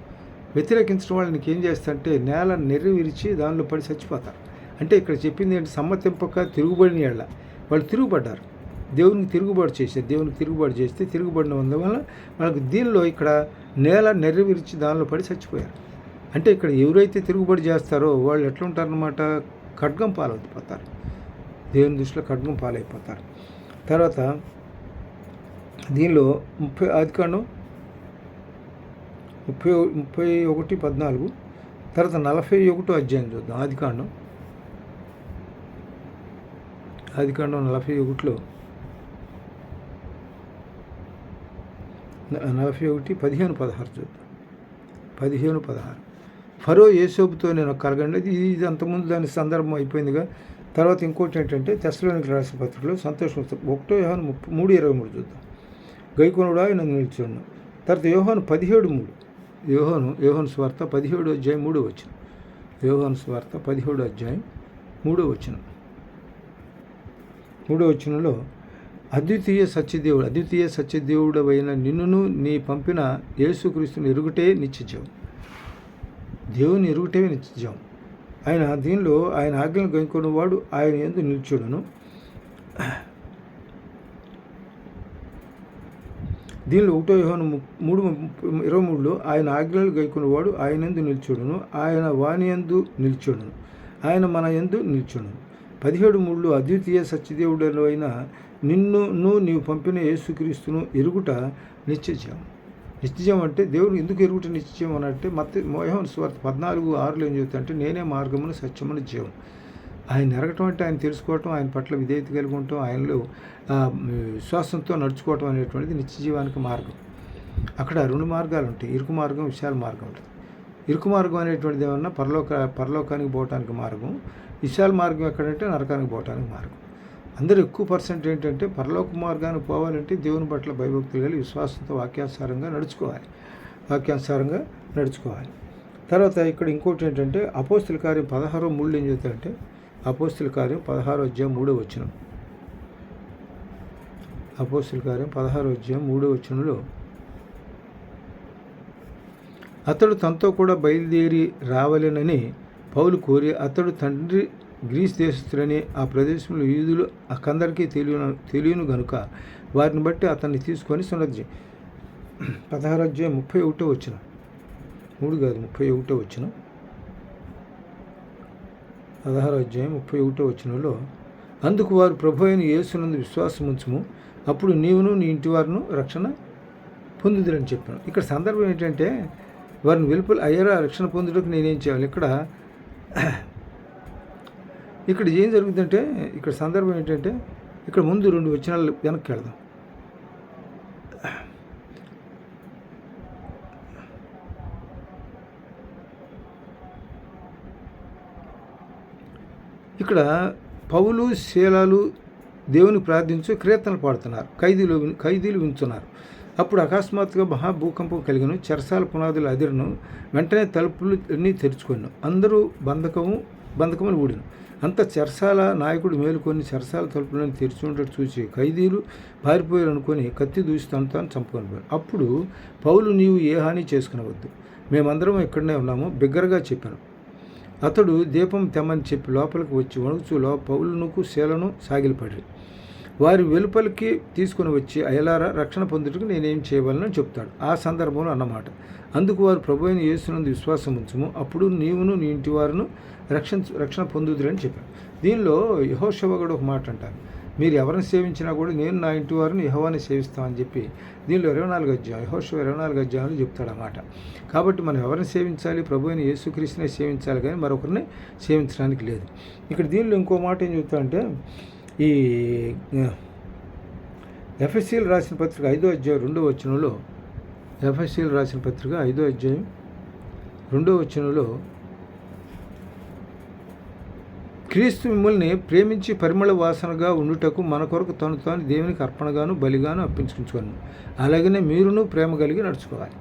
వ్యతిరేకించడం వాళ్ళు నీకు ఏం చేస్తారంటే నేల నెర్రి విరిచి దానిలో పడి చచ్చిపోతారు. అంటే ఇక్కడ చెప్పింది ఏంటి, సమ్మతింపక తిరుగుబడిన ఏళ్ళ వాళ్ళు తిరుగుబడ్డారు. దేవునికి తిరుగుబాటు చేశారు. దేవునికి తిరుగుబాటు చేస్తే తిరుగుబడిన వల్ల వాళ్ళకి దీనిలో ఇక్కడ నేల నెర్రి విరిచి దానిలో పడి చచ్చిపోయారు. అంటే ఇక్కడ ఎవరైతే తిరుగుబడి చేస్తారో వాళ్ళు ఎట్లా ఉంటారనమాట, ఖడ్గం పాలైపోతారు. దేవుని దృష్టిలో ఖడ్గం పాలైపోతారు. తర్వాత దీనిలో 31:14 తర్వాత 41 అధ్యాయం చూద్దాం. ఆదికాండం 41లో 41:15-16 చూద్దాం. 15-16 ఫరో యేసోబుతో నేను కలగండి. ఇది అంతకుముందు దాని సందర్భం అయిపోయిందిగా. తర్వాత ఇంకోటి ఏంటంటే తెస్సలోనికీ రాసిన పత్రికలో సంతోషం 1 యోహాను 3:23 చూద్దాం. గైకొనుడా ఆయన నిలిచాను. తర్వాత యోహాను 17:3 యోహాను సువార్త 17 అధ్యాయం 3 వచనం. యోహాను సువార్త 17 అధ్యాయం 3 వచనం. 3 వచనంలో అద్వితీయ సత్యదేవుడవైన నిన్నును నీ పంపిన యేసుక్రీస్తుని ఎరుగుటే నిత్యజీవం. దేవుని ఎరుగుటే నిత్యజీవం. ఆయన దీనిలో ఆయన ఆజ్ఞలను గైకొనువాడు ఆయన యందు నిలిచుడును. దీనిలో 1 యోహాను 3:23లో ఆయన ఆజ్ఞలు గైకొనువాడు ఆయన యందు నిలిచుడును, ఆయన వాని యందు నిలిచుడును, ఆయన మన యందు నిలిచుడును. 17:3లో అద్వితీయ సత్యదేవుడైన నిన్ను నీవు పంపిన యేసుక్రీస్తును ఎరుగుట నిత్యజీవం. నిత్యజీవం అంటే దేవుడు ఎందుకు ఎరుగుట నిత్యజీవం అని అంటే యోహాను సువార్త 14:6లో ఏం చెబుతాయంటే నేనే మార్గమును సత్యమును జీవం. ఆయన ఎరగటం అంటే ఆయన తెలుసుకోవటం, ఆయన పట్ల విధేయత కలిగి ఉండటం, ఆయనలో విశ్వాసంతో నడుచుకోవటం అనేటువంటిది నిత్యజీవానికి మార్గం. అక్కడ 2 మార్గాలు ఉంటాయి, ఇరుకు మార్గం, విశాల మార్గం ఉంటుంది. ఇరుకు మార్గం అనేటువంటిది ఏమన్నా పరలోకానికి పోవటానికి మార్గం. విశాల మార్గం ఎక్కడంటే నరకానికి పోవటానికి మార్గం. అందరూ ఎక్కువ పర్సెంట్ ఏంటంటే పరలోక మార్గానికి పోవాలంటే దేవుని పట్ల భయభక్తులు కలిగి విశ్వాసంతో వాక్యానుసారంగా నడుచుకోవాలి. తర్వాత ఇక్కడ ఇంకోటి ఏంటంటే అపోస్తుల కార్యం 16:3 ఏం చెబుతారంటే అపోస్తుల కార్యం 16 అధ్యాయం 3 వచనం. అపోస్తుల కార్యం 16 అధ్యాయం 3 వచనంలో అతడు తనతో కూడా బయలుదేరి రావాలనని పౌలు కోరి అతడు తండ్రి గ్రీస్ దేశస్తులని ఆ ప్రదేశంలో యూదులు అందరికీ తెలియను గనుక వారిని బట్టి అతన్ని తీసుకొని సున్నతి 16 అధ్యాయం 31 వచనం. 3 కాదు 31 వచనం. 16 అధ్యాయం 31 వచనంలో అందుకు వారు ప్రభు అయిన యేసునందు విశ్వాసం ఉంచుము, అప్పుడు నీవును నీ ఇంటి వారును రక్షణ పొందుదురని చెప్పాను. ఇక్కడ సందర్భం ఏంటంటే వారిని వెలుపల అయ్యారా రక్షణ పొందుటకు నేనేం చేయాలి. ఇక్కడ ఏం జరుగుతుందంటే ఇక్కడ సందర్భం ఏంటంటే ఇక్కడ ముందు 2 వచనాలు వెనక్కి వెళదాం. ఇక్కడ పౌలు శీలాలు దేవుని ప్రార్థించు కీర్తనలు పాడుతున్నారు, ఖైదీలు వింటున్నారు. అప్పుడు అకస్మాత్తుగా మహాభూకంపం కలిగిన చెరసాల పునాదులు అదిరను, వెంటనే తలుపులు అన్నీ తెరుచుకున్నాను, అందరూ బంధకములు ఊడిను. అంత చెరసాల నాయకుడు మేలుకొని చెరసాల తలుపులను తెరిచి ఉండటం చూసి ఖైదీలు పారిపోయారు అనుకొని కత్తి దూసి తాను చంపుకొని పోయారు. అప్పుడు పౌలు నీవు ఏ హాని చేసుకునవద్దు, మేమందరం ఇక్కడనే ఉన్నాము బిగ్గరగా చెప్పాను. అతడు దీపం తెమ్మని చెప్పి లోపలికి వచ్చి వణుకుచూ పౌలునుకు శీలను సాగిలపడి వారి వెలుపలికి తీసుకుని వచ్చి అయలారా రక్షణ పొందుటకు నేనేం చేయవాలని చెప్తాడు. ఆ సందర్భంలో అన్నమాట. అందుకు వారు ప్రభు అయిన యేసునందు విశ్వాసం ఉంచుము, అప్పుడు నీవును నీ ఇంటి వారును రక్షణ పొందుదురని చెప్పాడు. దీనిలో యెహోషువ కూడా ఒక మాట అంటారు, మీరు ఎవరిని సేవించినా కూడా నేను నా ఇంటి వారిని యెహోవాని సేవిస్తామని చెప్పి దీనిలో 24 అధ్యాయం యెహోషువ 24 అధ్యాయంలో చెప్తాడు అన్నమాట. కాబట్టి మనం ఎవరిని సేవించాలి, ప్రభు అయిన యేసుక్రీస్తునే సేవించాలి, కానీ మరొకరిని సేవించడానికి లేదు. ఇక్కడ దీనిలో ఇంకో మాట ఏం చెప్తాడంటే ఈ ఎఫెసీయులు రాసిన పత్రిక 5వ అధ్యాయం 2వ వచనంలో ఎఫెసీయులు రాసిన పత్రిక 5వ అధ్యాయం 2వ వచనంలో క్రీస్తు మిమ్మల్ని ప్రేమించి పరిమళ వాసనగా ఉండుటకు మన కొరకు తను తాను దేవునికి అర్పణగాను బలిగాను అర్పించుకుంటున్నాను. అలాగనే మీరును ప్రేమ కలిగి నడుచుకోవాలి.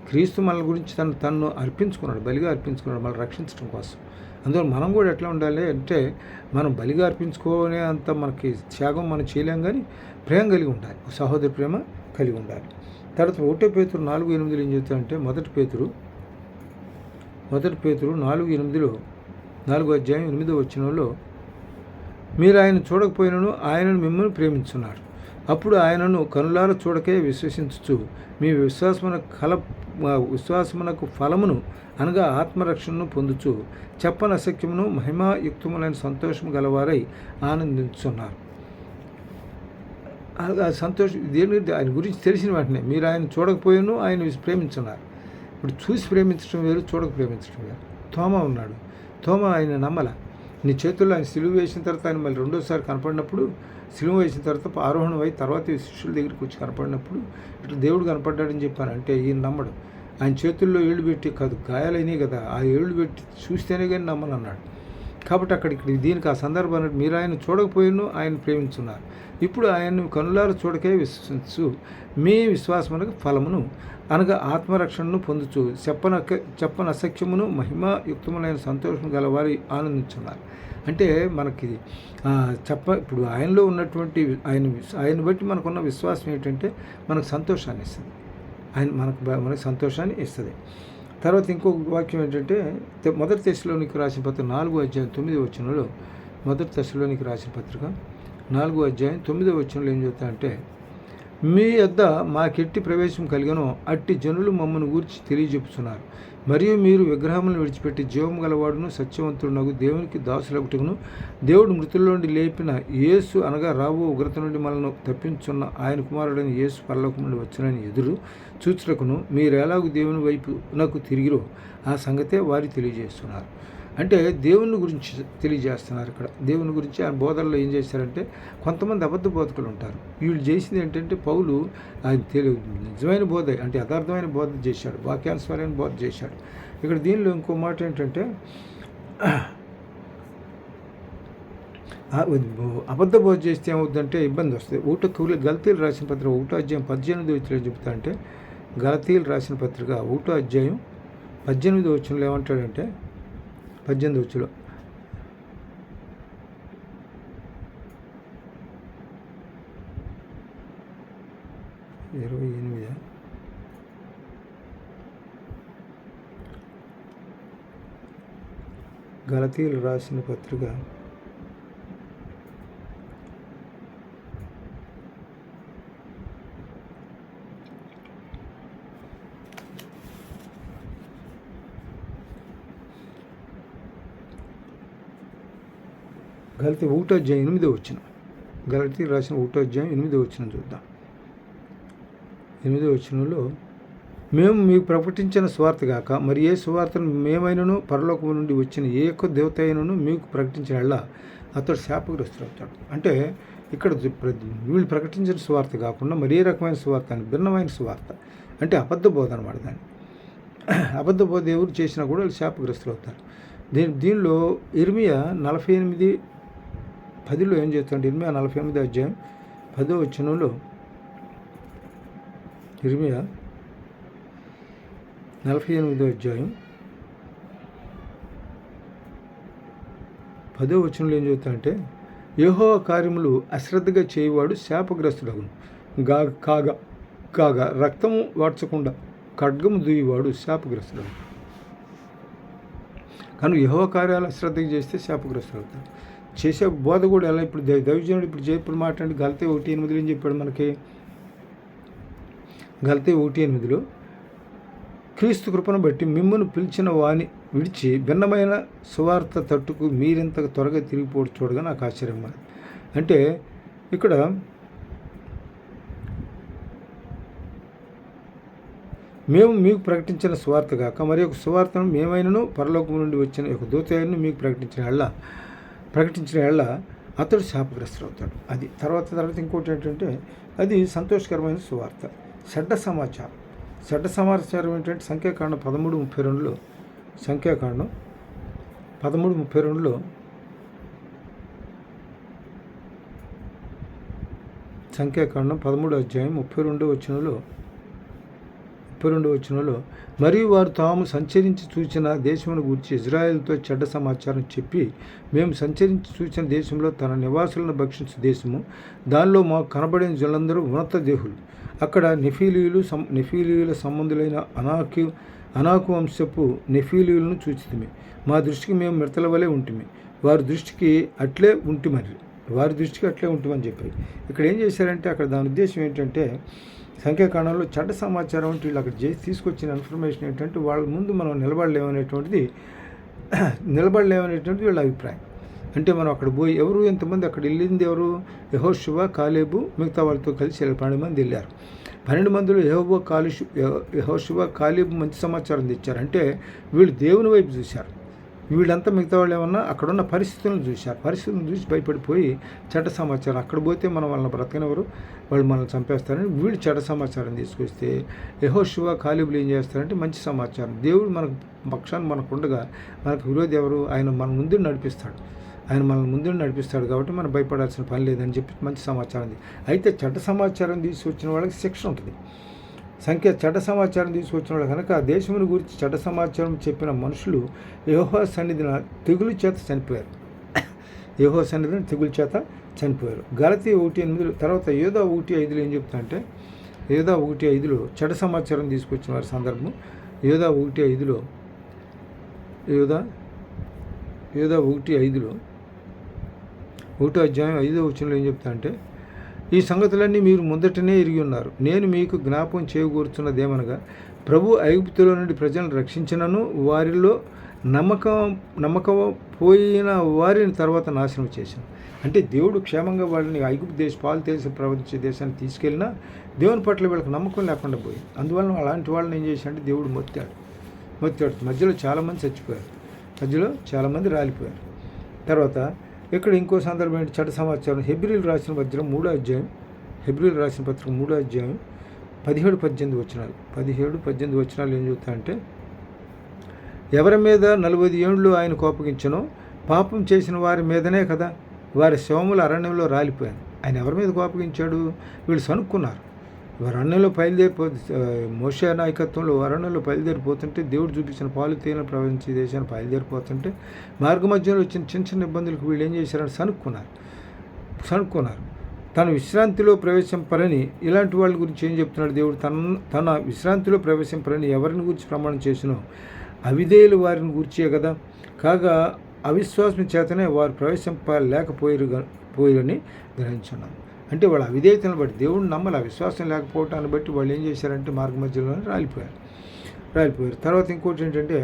క్రీస్తు మన గురించి తను అర్పించుకున్నాడు, బలిగా అర్పించుకున్నాడు మనల్ని రక్షించడం కోసం. అందువల్ల మనం కూడా ఎట్లా ఉండాలి అంటే, మనం బలిగా అర్పించుకోనే అంత మనకి త్యాగం మనం చేయలేం, కానీ ప్రేమ కలిగి ఉండాలి, సహోదర ప్రేమ కలిగి ఉండాలి. తర్వాత 1 పేతురు 4:8 ఏం చెప్తారంటే, మొదటి పేతురు 4:8 4వ అధ్యాయం 8వ వచనంలో, మీరు ఆయన చూడకపోయినను ఆయనను మిమ్మల్ని ప్రేమించున్నారు, అప్పుడు ఆయనను కనులార చూడకే విశ్వసించుచు మీ విశ్వాసమునకు ఫలమును అనగా ఆత్మరక్షణను పొందుచు చెప్పని అసఖ్యమును మహిమాయుక్తములైన సంతోషము గలవారై ఆనందించున్నారు. సంతోషం దేని ఆయన గురించి తెలిసిన వెంటనే మీరు ఆయన చూడకపోయినను ఆయన ప్రేమించున్నారు. ఇప్పుడు చూసి ప్రేమించడం వేరు, చూడక ప్రేమించడం వేరు. తోమా ఉన్నాడు, తోమా ఆయన నమ్మల. నీ చేతుల్లో ఆయన సిలువ వేసిన తర్వాత ఆయన మళ్ళీ రెండోసారి కనపడినప్పుడు, సిలువ వేసిన తర్వాత ఆరోహణం అయి తర్వాత శిష్యుల దగ్గరికి వచ్చి కనపడినప్పుడు ఇట్లా దేవుడు కనపడ్డాడని చెప్పాను అంటే ఈయన నమ్మడు. ఆయన చేతుల్లో ఏళ్ళు పెట్టి కాదు, గాయాలైనాయి కదా, ఆ ఏళ్ళు పెట్టి చూస్తేనే కానీ నమ్మనన్నాడు. కాబట్టి ఇక్కడ దీనికి ఆ సందర్భాన్ని మీరు ఆయన చూడకపోయినను ఆయన ప్రేమించున్నారు, ఇప్పుడు ఆయన్ను కనులార చూడకే విశ్వసించు మీ విశ్వాసమునకు ఫలమును అనగా ఆత్మరక్షణను పొందుచు చెప్పన అసఖ్యమును మహిమాయుక్తములైన సంతోషం గలవారి ఆనందించున్నారు. అంటే మనకి ఇప్పుడు ఆయనలో ఉన్నటువంటి ఆయన బట్టి మనకున్న విశ్వాసం ఏంటంటే మనకు సంతోషాన్ని ఇస్తుంది, ఆయన మనకు సంతోషాన్ని ఇస్తుంది. తర్వాత ఇంకొక వాక్యం ఏంటంటే, మొదటి తెస్సలోనికి రాసిన పత్రిక 4వ అధ్యాయం 9వ వచనంలో, మొదటి తెస్సలోనికి రాసిన పత్రిక 4వ అధ్యాయం 9వ వచనంలో ఏం చెప్తారంటే, మీ యొద్ద మాకెట్టి ప్రవేశం కలిగనో అట్టి జనులు మమ్మల్ని గూర్చి తెలియజెప్పుతున్నారు, మరియు మీరు విగ్రహములను విడిచిపెట్టి జీవం గలవాడును సత్యవంతుడునగు దేవునికి దాసులగుటకును దేవుడు మృతుల్లోండి లేపిన యేసు అనగా రాబో ఉగ్రత నుండి మనల్ని తప్పించున్న ఆయన కుమారుడైన యేసు పరలోకం నుండి వచ్చినని ఎదురు చూచుటకును మీరు ఎలాగూ దేవుని వైపు నాకు తిరిగిరో ఆ సంగతే వారి తెలియజేస్తున్నారు. అంటే దేవుని గురించి తెలియజేస్తున్నారు. ఇక్కడ దేవుని గురించి ఆయన బోధనలో ఏం చేశారంటే, కొంతమంది అబద్ధ బోధకులు ఉంటారు. వీళ్ళు చేసింది ఏంటంటే, పౌలు ఆయన నిజమైన బోధ అంటే యథార్థమైన బోధ చేశాడు, వాక్యానుసారమైన బోధ చేశాడు. ఇక్కడ దీనిలో ఇంకో మాట ఏంటంటే, అబద్ధ బోధ చేస్తే ఏమవుతుందంటే ఇబ్బంది వస్తుంది. గలతీలు రాసిన పత్రిక 1వ అధ్యాయం 18వ వచనంలో చెబుతా అంటే, గలతీలు రాసిన పత్రిక 1వ అధ్యాయం 18వ వచనంలో ఏమంటాడంటే, 18వ వచనంలో గలతీలు రాసిన పత్రిక గలతీ 1వ అధ్యాయం 8వ వచనం, గలతీ రాసిన 1వ అధ్యాయం 8వ వచనం చూద్దాం. 8వ వచనంలో, మేము మీకు ప్రకటించిన సువార్త గాక మరి ఏ సువార్తను మేమైనను పరలోకము నుండి వచ్చిన ఏ ఒక్క దేవత అయినను మీకు ప్రకటించిన ఎడల అతడు శాపగ్రస్తుడవుతాడు. అంటే ఇక్కడ వీళ్ళు ప్రకటించిన సువార్త కాకుండా మరి ఏ రకమైన సువార్త అని, భిన్నమైన సువార్త అంటే అబద్ధ బోధ అనమాట. దాన్ని అబద్ధ బోధ ఎవరు చేసినా కూడా వాళ్ళు శాపగ్రస్తులు అవుతారు. దీనిలో ఇర్మియా 48:10 ఏం చేస్తాడు, ఇర్మియా 48వ అధ్యాయం 10వ వచనంలో, ఇర్మియా 48వ అధ్యాయం 10వ వచనంలో ఏం చెబుతాడంటే, యెహోవా కార్యములు అశ్రద్ధగా చేయవాడు శాపగ్రస్తుడగును, కాగా రక్తము వాడ్చకుండా ఖడ్గము దూయివాడు శాపగ్రస్తుడు. కానీ యెహోవా కార్యాలు అశ్రద్ధగా చేస్తే శాపగ్రస్తుడు అవుతాడు. చేసే బోధ కూడా ఎలా, ఇప్పుడు దైవజనుడు ఇప్పుడు జయపుడు మాట్లాడి గలతీ 1:8 ఏం చెప్పాడు మనకి, గలతీ 1:8 క్రీస్తు కృపను బట్టి మిమ్మల్ని పిలిచిన వాని విడిచి భిన్నమైన సువార్త తట్టుకు మీరింత త్వరగా తిరిగిపోవడం చూడగా నాకు ఆశ్చర్యం. అంటే ఇక్కడ మేము మీకు ప్రకటించిన సువార్త కాక మరి ఒక సువార్తను మేమైనను పరలోకం నుండి వచ్చిన ఒక దూతను మీకు ప్రకటించిన ఎళ్ళ అతడు శాపగ్రస్తుడు అవుతాడు. అది తర్వాత ఇంకోటి ఏంటంటే, అది సంతోషకరమైన సువార్త. చెడ్డ సమాచారం ఏంటంటే, సంఖ్యాకాండం 13:32 సంఖ్యాకాండం 13:32లో సంఖ్యాకాండం 13:32 మరియు వారు తాము సంచరించి చూచిన దేశమును గూర్చి ఇజ్రాయేలుతో చెడ్డ సమాచారం చెప్పి, మేము సంచరించి చూసిన దేశంలో తన నివాసులను భక్షించు దేశము, దానిలో మాకు కనబడిన జనులందరూ ఉన్నత దేహులు. అక్కడ నెఫీలీయుల సంబంధులైన అనాకు వంశపు నెఫీలీయులను చూచితిమి. మా దృష్టికి మేము మిడతల వలె ఉంటిమి, వారి దృష్టికి అట్లే ఉంటిమని చెప్పి ఇక్కడ ఏం చేశారంటే, అక్కడ దాని ఉద్దేశం ఏంటంటే, సంఖ్యాకాండంలో చెడ్డ సమాచారం అంటే వీళ్ళు అక్కడ చేసి తీసుకొచ్చిన ఇన్ఫర్మేషన్ ఏంటంటే, వాళ్ళ ముందు మనం నిలబడలేమనేటువంటిది వీళ్ళ అభిప్రాయం. అంటే మనం అక్కడ పోయి ఎంతమంది అక్కడ వెళ్ళింది ఎవరు? యెహోషువ, కాలేబు, మిగతా వాళ్ళతో కలిసి 12 మంది వెళ్ళారు. 12 మందిలో యెహోషువ, కాలేబు మంచి సమాచారం తెచ్చారు. అంటే వీళ్ళు దేవుని వైపు చూశారు. వీళ్ళంతా మిగతా వాళ్ళు ఏమన్నా అక్కడున్న పరిస్థితులను చూసి భయపడిపోయి చెడ్డ సమాచారం, అక్కడ పోతే మనం వాళ్ళని బ్రతకనివ్వరు, వాళ్ళు మనల్ని చంపేస్తారని వీళ్ళు చెడ్డ సమాచారం తీసుకొస్తే, యెహోషువ, కాలేబులు ఏం చేస్తారంటే మంచి సమాచారం, దేవుడు మనకు పక్షాన్ని మనకు ఉండగా మనకు విరోధి ఎవరు? ఆయన మన ముందు నడిపిస్తాడు, కాబట్టి మనం భయపడాల్సిన పని లేదని చెప్పి మంచి సమాచారం ఉంది. అయితే చెడ్డ సమాచారం తీసుకొచ్చిన వాళ్ళకి శిక్ష ఉంటుంది. చెడ్డ సమాచారం తీసుకొచ్చిన వాళ్ళు కనుక ఆ దేశమును గురించి చెడ్డ సమాచారం చెప్పిన మనుషులు యెహోవా సన్నిధిన తెగులు చేత చనిపోయారు. గలతీ 1:8 తర్వాత యోధా 1:5 ఏం చెప్తా అంటే, యోధా 1:5 చెడ్డ సమాచారం తీసుకొచ్చిన వారి సందర్భం. యోధా 1:5 1 అధ్యాయం 5వ వచనంలో ఏం చెప్తా అంటే, ఈ సంగతులన్నీ మీరు ముందటనే ఎరిగి ఉన్నారు. నేను మీకు జ్ఞాపకం చేయకూరుచున్నదేమనగా, ప్రభు ఐగుప్తులో నుండి ప్రజలను రక్షించినను వారిలో నమ్మకం పోయిన వారిని తర్వాత నాశనం చేశాను. అంటే దేవుడు క్షేమంగా వాళ్ళని ఐగుప్తు పాలు తెలిసి ప్రవర్తించే దేశాన్ని తీసుకెళ్ళినా దేవుని పట్ల వీళ్ళకి నమ్మకం లేకుండా పోయింది. అందువలన అలాంటి వాళ్ళని ఏం చేశాడంటే దేవుడు మొత్తాడు. మధ్యలో చాలామంది చచ్చిపోయారు, మధ్యలో చాలామంది రాలిపోయారు. తర్వాత ఇక్కడ ఇంకో సందర్భం ఏంటి? చెడ్డ సమాచారం. హెబ్రీలు రాసిన పత్రిక 3వ అధ్యాయం 17-18 వచనాలు ఏం చెబుతాయంటే, ఎవరి మీద 40 ఏండ్లు ఆయన కోపగించనో పాపం చేసిన వారి మీదనే కదా వారి శవములు అరణ్యంలో రాలిపోయాను. ఆయన ఎవరి మీద కోపగించాడు? వీళ్ళు సనుక్కున్నారు. వారు అరణ్యంలో మోషే నాయకత్వంలో అరణ్యంలో బయలుదేరిపోతుంటే, దేవుడు చూపించిన పాలు తేనె ప్రవహించే దేశాన్ని బయలుదేరిపోతుంటే మార్గ మధ్యలో వచ్చిన చిన్న ఇబ్బందులకు వీళ్ళు ఏం చేశారంటే సనుక్కున్నారు. తన విశ్రాంతిలో ప్రవేశింపరని ఇలాంటి వాళ్ళ గురించి ఏం చెప్తున్నాడు దేవుడు? తన విశ్రాంతిలో ప్రవేశింపరని ఎవరిని గురించి ప్రమాణం చేసినో అవిధేయులు వారిని గురించే కదా. కాగా అవిశ్వాసం చేతనే వారు ప్రవేశింపలేకపోయారని గ్రహించున్నాను. అంటే వాళ్ళ అవిధేయతను బట్టి, దేవుడిని నమ్మల విశ్వాసం లేకపోవటాన్ని బట్టి వాళ్ళు ఏం చేశారంటే మార్గ మధ్యలోనే రాలిపోయారు. తర్వాత ఇంకోటి ఏంటంటే,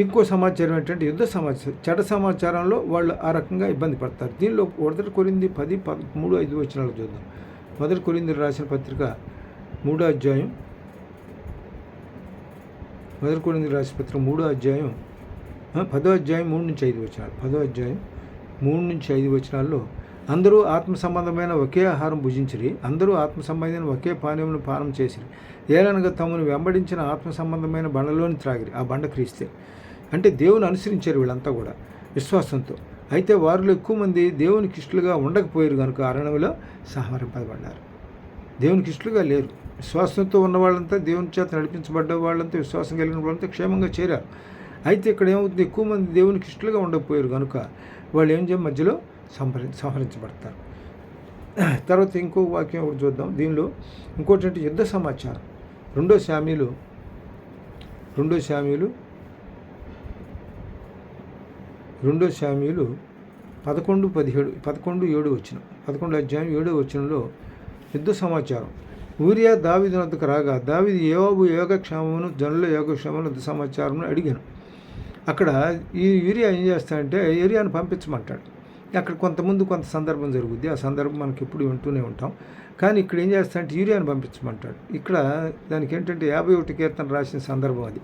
ఇంకో సమాచారం ఏంటంటే యుద్ధ సమాచారం. చెడ్డ సమాచారంలో వాళ్ళు ఆ రకంగా ఇబ్బంది పడతారు. దీనిలో 1 కొరింథీ 10:13-5 వచనాలు చూద్దాం. 1 కొరింథీయులకు రాసిన పత్రిక 3వ అధ్యాయం 1 కొరింథీయులకు రాసిన పత్రిక 3వ అధ్యాయం 10వ అధ్యాయం 3-5 వచనాలు. 10వ అధ్యాయం 3-5 వచనాల్లో, అందరూ ఆత్మ సంబంధమైన ఒకే ఆహారం భుజించిరి, అందరూ ఆత్మ సంబంధమైన ఒకే పానీయమును పానం చేసిరి, ఏలనగా తమను వెంబడించిన ఆత్మ సంబంధమైన బండలోని త్రాగిరి. ఆ బండ క్రీస్తే. అంటే దేవుని అనుసరించారు వీళ్ళంతా కూడా విశ్వాసంతో. అయితే వారిలో ఎక్కువ మంది దేవునికి ఇష్టలుగా ఉండకపోయారు కనుక అరణ్యంలో సంహరింపబడ్డారు. దేవునికి ఇష్టలుగా లేరు. విశ్వాసంతో ఉన్న వాళ్ళంతా, దేవుని చేత నడిపించబడ్డ వాళ్ళంతా, విశ్వాసం కలిగిన వాళ్ళంతా క్షేమంగా చేరారు. అయితే ఇక్కడ ఏమవుతుంది? ఎక్కువ మంది దేవునికి ఇష్టలుగా ఉండకపోయారు కనుక వాళ్ళు ఏం చేయ మధ్యలో సంహరించబడతారు. తర్వాత ఇంకో వాక్యం ఒకటి చూద్దాం. దీనిలో ఇంకోటి అంటే యుద్ధ సమాచారం. 2 శామ్యూలు 11 అధ్యాయం 7వ వచనంలో యుద్ధ సమాచారం. ఊరియా దావీదు వద్దకు రాగా, దావీదు యోవాబు యోగక్షేమమును జనుల యోగక్షేమమును యుద్ధ సమాచారం అడిగాను. అక్కడ ఈ యూరియా ఏం చేస్తాడంటే ఏరియాను పంపించమంటాడు. అక్కడ కొంత సందర్భం జరుగుద్ది. ఆ సందర్భం మనకి ఎప్పుడు వింటూనే ఉంటాం. కానీ ఇక్కడ ఏం చేస్తాడంటే యూరియాను పంపించమంటాడు. ఇక్కడ దానికి ఏంటంటే 51 కీర్తన రాసిన సందర్భం అది.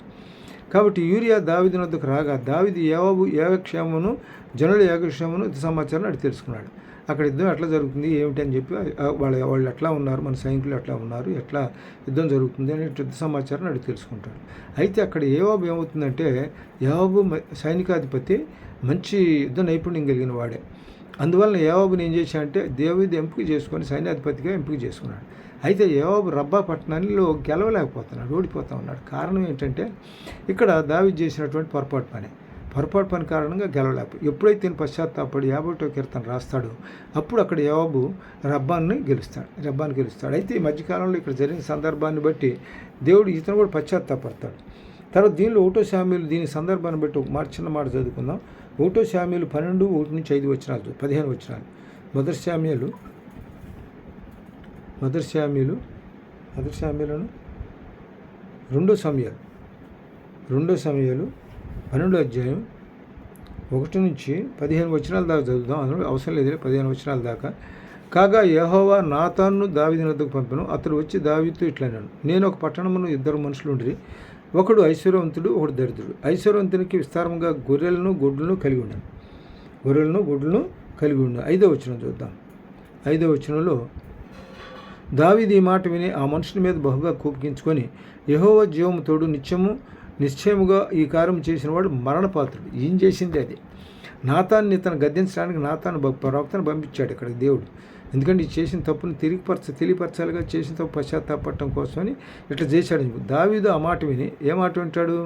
కాబట్టి యూరియా దావీదు వద్దకు రాగా దావీదు యోవాబు యోగక్షేమమును జనుల యోగక్షేమమును యుద్ధ సమాచారం అడిగి తెలుసుకున్నాడు. అక్కడ యుద్ధం ఎట్లా జరుగుతుంది ఏమిటి అని చెప్పి వాళ్ళు ఎట్లా ఉన్నారు, మన సైనికులు ఎట్లా ఉన్నారు, ఎట్లా యుద్ధం జరుగుతుంది అనే యుద్ధ సమాచారం అడిగి తెలుసుకుంటాడు. అయితే అక్కడ యోవాబు ఏమవుతుందంటే యోవాబు సైనికాధిపతి మంచి యుద్ధ నైపుణ్యం కలిగిన వాడే. అందువలన యోవాబుని ఏం చేశాడంటే దావీదు ఎంపిక చేసుకొని సైన్యాధిపతిగా ఎంపిక చేసుకున్నాడు. అయితే యోవాబు రబ్బా పట్టణంలో గెలవలేకపోతున్నాడు, ఓడిపోతూ ఉన్నాడు. కారణం ఏంటంటే ఇక్కడ దావీదు చేసినటువంటి పొరపాటు పని కారణంగా గెలవలేకపోయి ఎప్పుడైతే పశ్చాత్తాపడి 51వ కీర్తన రాస్తాడో అప్పుడు అక్కడ యోవాబు రబ్బాన్ని గెలుస్తాడు. అయితే ఈ మధ్యకాలంలో ఇక్కడ జరిగిన సందర్భాన్ని బట్టి దేవుడు ఇతను కూడా పశ్చాత్తాపడతాడు. తర్వాత దీనిలో 1 శామ్యూయలు దీని సందర్భాన్ని బట్టి ఒక చిన్న మాట చదువుకుందాం. 1 శామ్యూయలు 12:1-5 వచనాలు 15 వచనాలు. మొదటి శామ్యూయలు 2 శామ్యూయలు 12 అధ్యాయం 1-15 వచనాల దాకా చదువుదాం. అందులో అవసరం లేదు 15 వచనాల దాకా. కాగా యెహోవా నాతాను దావీదు వద్దకు పంపెను. అతడు వచ్చి దావీదుతో ఇట్లన్నాడు, నేను ఒక పట్టణమును 2 మనుషులు ఉండిరి, ఒకడు ఐశ్వర్యవంతుడు, ఒకడు దరిద్రుడు. ఐశ్వర్యవంతునికి విస్తారంగా గొర్రెలను గొడ్లను కలిగి ఉన్నాను. 5వ వచనం చూద్దాం. 5వ వచనంలో దావీదు ఈ మాట విని ఆ మనుషుని మీద బహుగా కోపగించుకొని యెహోవా జీవము తోడు నిశ్చయముగా ఈ కార్యం చేసిన వాడు మరణపాత్రుడు. ఏం చేసింది అది? నాతాన్ని ఇతను గద్దించడానికి ప్రవక్తను పంపించాడు ఇక్కడికి దేవుడు. ఎందుకంటే ఈ చేసిన తప్పును తెలియపరచాలిగా, చేసిన తప్పు పశ్చాత్తాపడటం కోసమని ఇట్లా చేశాడు. దావీదు ఆ మాట విని ఏ మాట వింటాడు?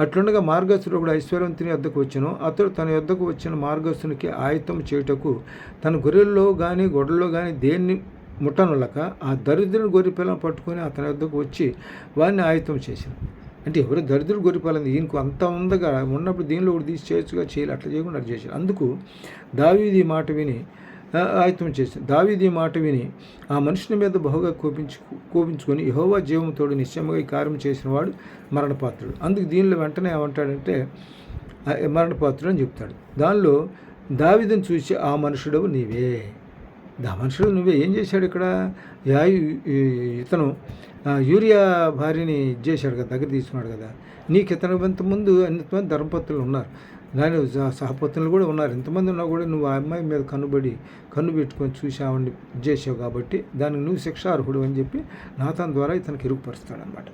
అట్లుండగా మార్గస్థుడు ఒకడు ఐశ్వర్యవంతుని వద్దకు వచ్చెను. అతడు తన వద్దకు వచ్చిన మార్గస్థునికి ఆయుధం చేయుటకు తన గొర్రెల్లో కానీ గొడ్డల్లో కానీ దేన్ని ముట్టనులక ఆ దరిద్రుని గొర్రె పిల్లను పట్టుకొని అతని వద్దకు వచ్చి వాడిని ఆయుధం చేశాను. అంటే ఎవరు దరిద్రుడు గొర్రెపాలని ఈయనకు అంత ఉందగా ఉన్నప్పుడు దీనిలో ఒకటి తీసి చేయొచ్చుగా చేయాలి, అట్లా చేయకుండా అట్లా చేశారు. అందుకు దావీదు ఈ మాట విని దావీదు ఈ మాట విని ఆ మనుషుని మీద బహుగా కోపించుకొని యెహోవా జీవముతోడు నిశ్చయముగా ఈ కార్యం చేసిన వాడు మరణపాత్రుడు. అందుకు దీనిలో వెంటనే ఏమంటాడంటే మరణపాత్రుడు అని చెప్తాడు. దానిలో దావీదుని చూసి ఆ మనుషుడు నువ్వే ఏం చేశాడు ఇక్కడ? ఇతను యూరియా భార్యని చేశాడు కదా, దగ్గర తీసుకున్నాడు కదా. నీకు ఇతని ఇంతమంది ఎంతమంది ధర్మపత్రులు ఉన్నారు, దాని సహపత్రులు కూడా ఉన్నారు. ఎంతమంది ఉన్నా కూడా నువ్వు ఆ అమ్మాయి మీద కన్ను పెట్టుకొని చూసి ఆవిడని చేసావు కాబట్టి దానికి నువ్వు శిక్షార్హుడు అని చెప్పి నాతాన్ ద్వారా ఇతనికి ఇరుగుపరుస్తాడు అనమాట.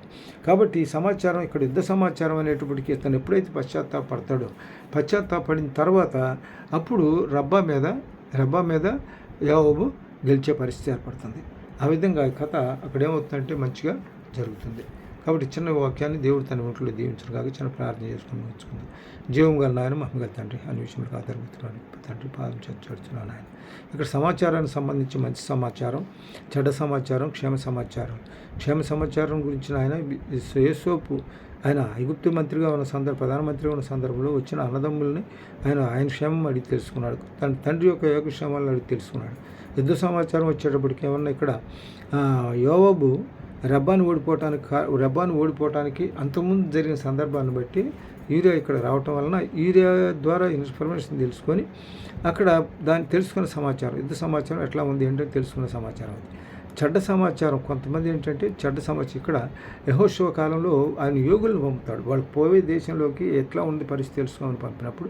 కాబట్టి ఈ సమాచారం ఇక్కడ యుద్ధ సమాచారం అనేటప్పటికీ ఇతను ఎప్పుడైతే పశ్చాత్తాపడిన తర్వాత అప్పుడు రబ్బా మీద యోవాబు గెలిచే పరిస్థితి ఏర్పడుతుంది. ఆ విధంగా ఈ కథ అక్కడ ఏమవుతుందంటే మంచిగా జరుగుతుంది. కాబట్టి చిన్న వాక్యాన్ని దేవుడు తన ఒంట్లో దీవించడం కాక చిన్న ప్రార్థన చేసుకుని ఉంచుకుందాం. జీవం గల నాయన, మహిమ గల తండ్రి, అన్ని విషయంలో ఆధారపడుతున్నాను తండ్రి, పాదం చదువుతున్నాను ఆయన. ఇక్కడ సమాచారానికి సంబంధించి మంచి సమాచారం, చెడ్డ సమాచారం, క్షేమ సమాచారం గురించిన ఆయన యోసేపు ఆయన ఐగుప్తు మంత్రిగా ఉన్న ప్రధానమంత్రిగా ఉన్న సందర్భంలో వచ్చిన అన్నదమ్ముల్ని ఆయన క్షేమం అడిగి తెలుసుకున్నాడు. తన తండ్రి యొక్క యోగక్షేమాలను అడిగి తెలుసుకున్నాడు. యుద్ధ సమాచారం వచ్చేటప్పటికి ఏమన్నా ఇక్కడ యోవాబు రబ్బాను ఓడిపోవటానికి అంతకుముందు జరిగిన సందర్భాన్ని బట్టి యూరియా ఇక్కడ రావటం వలన యూరియా ద్వారా ఇన్ఫర్మేషన్ తెలుసుకొని అక్కడ దాన్ని తెలుసుకున్న సమాచారం, యుద్ధ సమాచారం ఎట్లా ఉంది ఏంటంటే తెలుసుకున్న సమాచారం అది. చెడ్డ సమాచారం కొంతమంది ఏంటంటే ఇక్కడ యెహోషువ కాలంలో ఆయన యోగులను పంపుతాడు. వాళ్ళు పోయే దేశంలోకి ఎట్లా ఉంది పరిస్థితి తెలుసుకోమని పంపినప్పుడు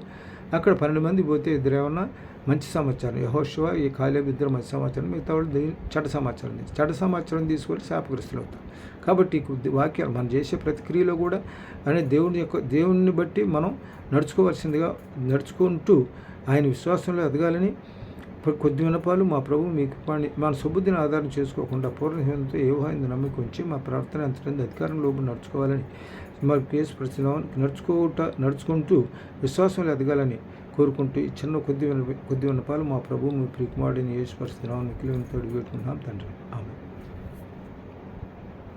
అక్కడ 12 మంది పోతే ఇద్దరేమన్నా మంచి సమాచారం, యెహోషువ ఈ కాలేబు ఇద్దరు మంచి సమాచారం, మిగతా వాళ్ళు చెడ్డ సమాచారం తీసుకొని శాపగ్రస్తులు అవుతారు. కాబట్టి వాక్యాలు మనం చేసే ప్రతి క్రియలో కూడా దేవుని బట్టి మనం నడుచుకుంటూ ఆయన విశ్వాసంలో ఎదగాలని కొద్ది వినపాలు మా ప్రభు మీకు మన సుబుద్ధిని ఆధారం చేసుకోకుండా పూర్ణహీనతో ఏవోహైంది నమ్మిక ఉంచి మా ప్రవర్తన అంతటి అధికారంలో నడుచుకోవాలని మరి కేసు ప్రశ్న నడుచుకుంటూ విశ్వాసంలో ఎదగాలని కోరుకుంటూ ఈ చిన్న కొద్ది వినపాలు మా ప్రభు మీ ప్రియకుమారుడిని యేసు పరిస్థితి మిక్కిలి తోడు పెట్టుకుంటున్నాం తండ్రి. ఆమె.